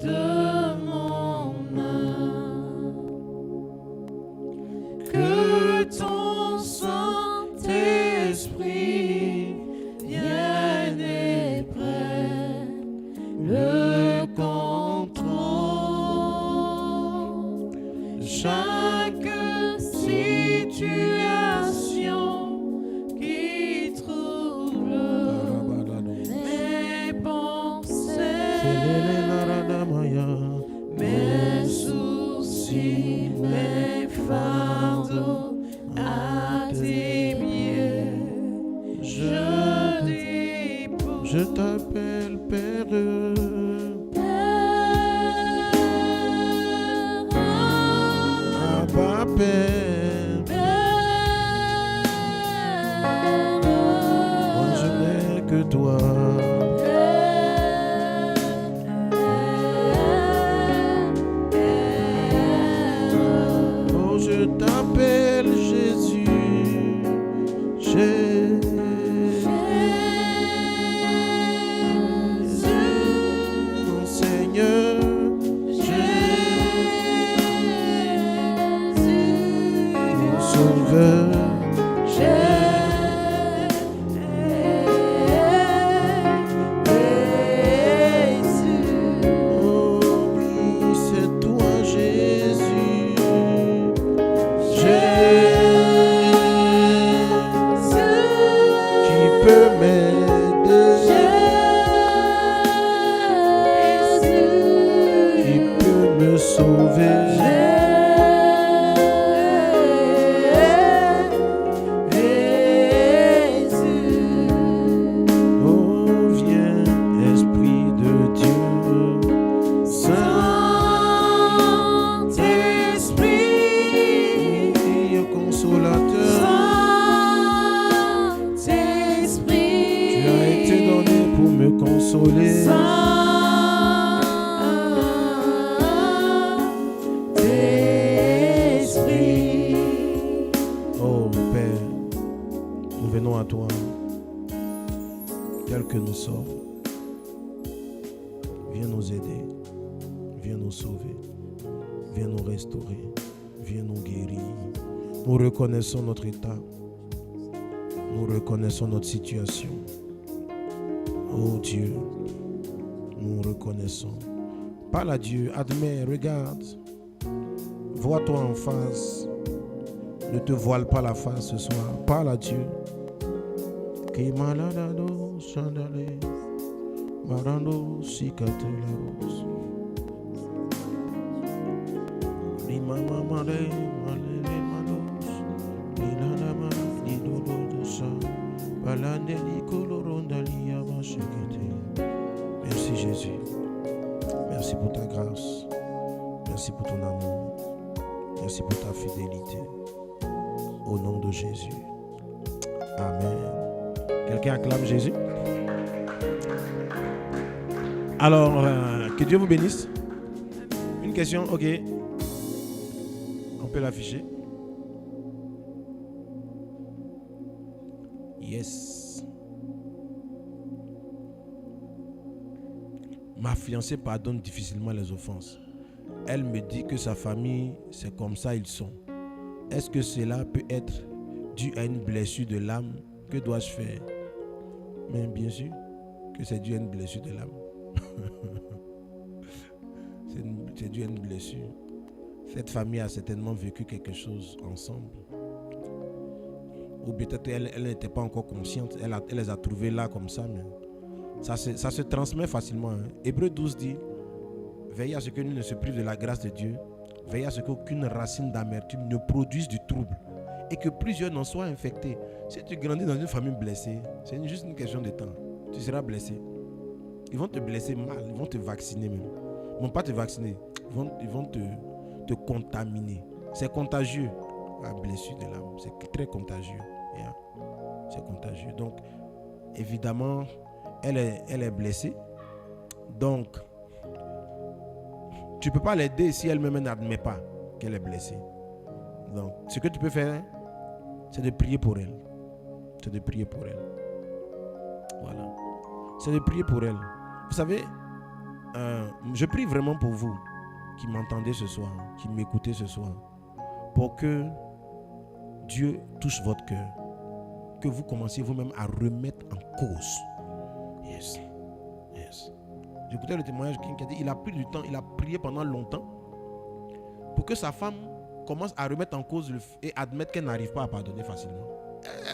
[SPEAKER 2] de mon âme. Que ton Saint-Esprit vienne et prenne le contrôle. Chaque situation qui trouble mes pensées, mes soucis, mes fardeaux à tes pieds, je dépose. Je t'appelle Père, Abba Père. Moi je n'ai que toi. Oh, je t'appelle Jésus, mon Seigneur, mon Sauveur. Oh oui, c'est toi Jésus, qui peut m'aider, qui peut me sauver. Oh, viens, Esprit de Dieu, Saint-Esprit, consolateur, tu as été donné pour me consoler. Oh Père, nous venons à toi, tel que nous sommes. Viens nous aider, viens nous sauver, viens nous restaurer, viens nous guérir. Nous reconnaissons notre état, nous reconnaissons notre situation. Oh Dieu, nous reconnaissons. Parle à Dieu, admets, regarde, vois-toi en face. Ne te voile pas la face ce soir. Parle à Dieu. Kimaladado sandale, marando sikatelos. Limama male malele malos, linalama lidodosa, balandeli kolorondali abashekete. Merci Jésus. Merci pour ta grâce. Merci pour ton amour. Merci pour ta fidélité. Au nom de Jésus. Amen. Quelqu'un acclame Jésus? Alors, Que Dieu vous bénisse. Une question, ok. On peut l'afficher. Yes. Ma fiancée pardonne difficilement les offenses. Elle me dit que sa famille, c'est comme ça ils sont. Est-ce que cela peut être dû à une blessure de l'âme? Que dois-je faire? Mais bien sûr que c'est dû à une blessure de l'âme. C'est dû à une blessure. Cette famille a certainement vécu quelque chose ensemble. Ou peut-être elle n'était pas encore consciente. Elle les a trouvés là comme ça. Mais ça se transmet facilement. Hein. Hébreux 12 dit: veillez à ce que nul ne se prive de la grâce de Dieu. Veillez à ce qu'aucune racine d'amertume ne produise du trouble. Et que plusieurs n'en soient infectés. Si tu grandis dans une famille blessée, c'est juste une question de temps. Tu seras blessé. Ils vont te blesser mal. Ils vont te vacciner même. Ils ne vont pas te vacciner. Ils vont te contaminer. C'est contagieux. La blessure de l'âme, c'est très contagieux. Yeah. C'est contagieux. Donc, évidemment, elle est blessée. Donc, tu ne peux pas l'aider si elle-même n'admet pas qu'elle est blessée. Donc, ce que tu peux faire, c'est de prier pour elle. C'est de prier pour elle. Voilà. C'est de prier pour elle. Vous savez, je prie vraiment pour vous qui m'entendez ce soir, qui m'écoutez ce soir, pour que Dieu touche votre cœur, que vous commenciez vous-même à remettre en cause. Yes. Yes. J'écoutais le témoignage qui a dit, il a pris du temps, il a prié pendant longtemps pour que sa femme commence à remettre en cause et admettre qu'elle n'arrive pas à pardonner facilement.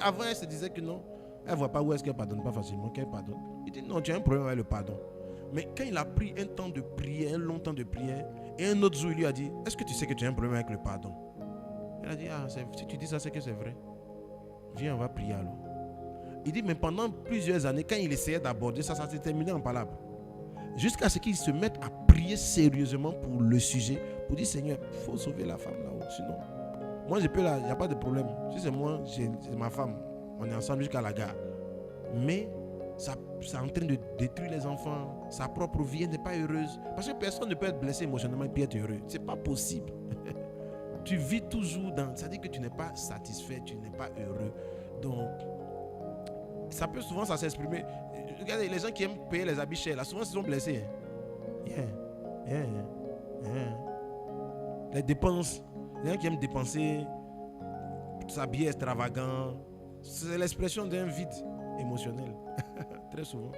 [SPEAKER 2] Avant, elle se disait que non, elle ne voit pas où est-ce qu'elle ne pardonne pas facilement, qu'elle pardonne. Il dit non, tu as un problème avec le pardon. Mais quand il a pris un temps de prière, un long temps de prière, et un autre jour, il lui a dit, est-ce que tu sais que tu as un problème avec le pardon? Elle a dit, si tu dis ça, c'est que c'est vrai. Viens, on va prier alors. Il dit, mais pendant plusieurs années, quand il essayait d'aborder ça, ça s'est terminé en palabres. Jusqu'à ce qu'il se mette à prier sérieusement pour le sujet, pour dire, Seigneur, il faut sauver la femme là-haut. Sinon, moi je peux là, il n'y a pas de problème. Si c'est moi, c'est ma femme. On est ensemble jusqu'à la gare. Mais ça est en train de détruire les enfants. Sa propre vie n'est pas heureuse. Parce que personne ne peut être blessé émotionnellement et puis être heureux. C'est pas possible. Tu vis toujours dans... Ça dit que tu n'es pas satisfait, tu n'es pas heureux. Donc, ça peut souvent ça s'exprimer. Regardez, les gens qui aiment payer les habits chers, là, souvent ils sont blessés. Yeah. Les dépenses. Les gens qui aiment dépenser, s'habiller extravagant, c'est l'expression d'un vide émotionnel. Très souvent.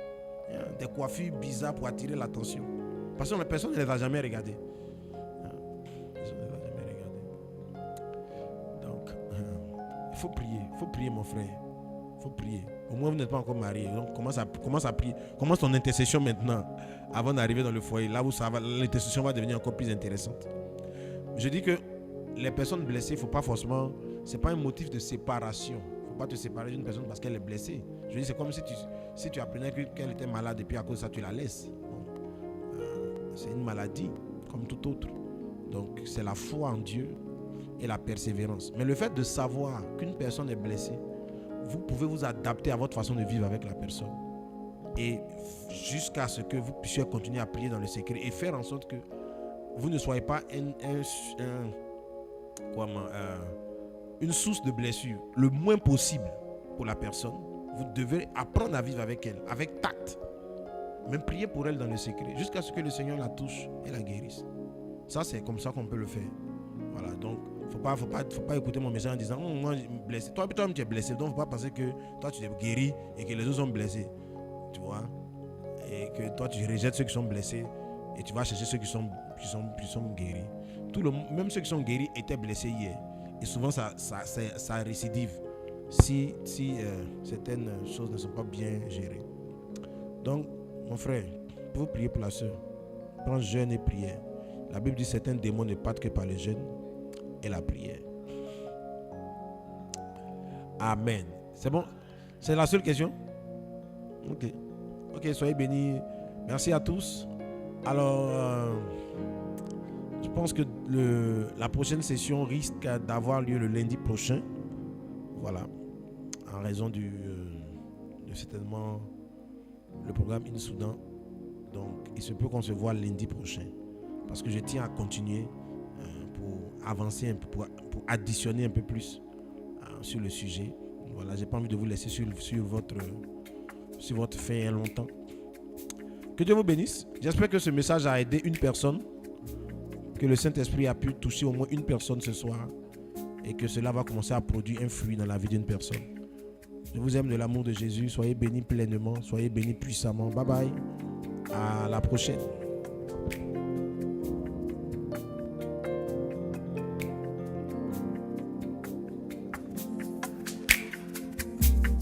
[SPEAKER 2] Des coiffures bizarres pour attirer l'attention. Parce que la personne ne les a jamais regardées. Donc, il faut prier mon frère. Il faut prier. Au moins vous n'êtes pas encore marié. Donc commence à prier. Commence ton intercession maintenant. Avant d'arriver dans le foyer. Là où l'intercession va devenir encore plus intéressante. Je dis que les personnes blessées, il ne faut pas forcément... Ce n'est pas un motif de séparation. Il ne faut pas te séparer d'une personne parce qu'elle est blessée. Je dis c'est comme si tu apprenais qu'elle était malade et puis à cause de ça tu la laisses. C'est une maladie comme tout autre. Donc c'est la foi en Dieu et la persévérance. Mais le fait de savoir qu'une personne est blessée, vous pouvez vous adapter à votre façon de vivre avec la personne. Et jusqu'à ce que vous puissiez continuer à prier dans le secret et faire en sorte que vous ne soyez pas une source de blessure le moins possible pour la personne. Vous devez apprendre à vivre avec elle, avec tact. Même prier pour elle dans le secret, jusqu'à ce que le Seigneur la touche et la guérisse. Ça, c'est comme ça qu'on peut le faire. Voilà, donc, faut pas écouter mon message en disant, moi, je suis blessé. Toi-même, tu es blessé, donc il ne faut pas penser que toi, tu es guéri et que les autres sont blessés. Tu vois? Et que toi, tu rejettes ceux qui sont blessés et tu vas chercher ceux qui sont guéris. Même ceux qui sont guéris étaient blessés hier. Et souvent, ça récidive si certaines choses ne sont pas bien gérées. Donc, mon frère, vous priez pour la soeur. Prends jeûne et prière. La Bible dit certains démons ne partent que par le jeûne et la prière. Amen. C'est bon? C'est la seule question? Ok, soyez bénis. Merci à tous. Alors, je pense que la prochaine session risque d'avoir lieu le lundi prochain. Voilà. En raison de certainement le programme In Soudan Donc, il se peut qu'on se voit lundi prochain. Parce que je tiens à continuer pour avancer un peu, pour additionner un peu plus sur le sujet. Voilà, j'ai pas envie de vous laisser sur votre faim longtemps. Que Dieu vous bénisse. J'espère que ce message a aidé une personne, que le Saint-Esprit a pu toucher au moins une personne ce soir et que cela va commencer à produire un fruit dans la vie d'une personne. Je vous aime de l'amour de Jésus. Soyez bénis pleinement, soyez bénis puissamment. Bye bye. À la prochaine.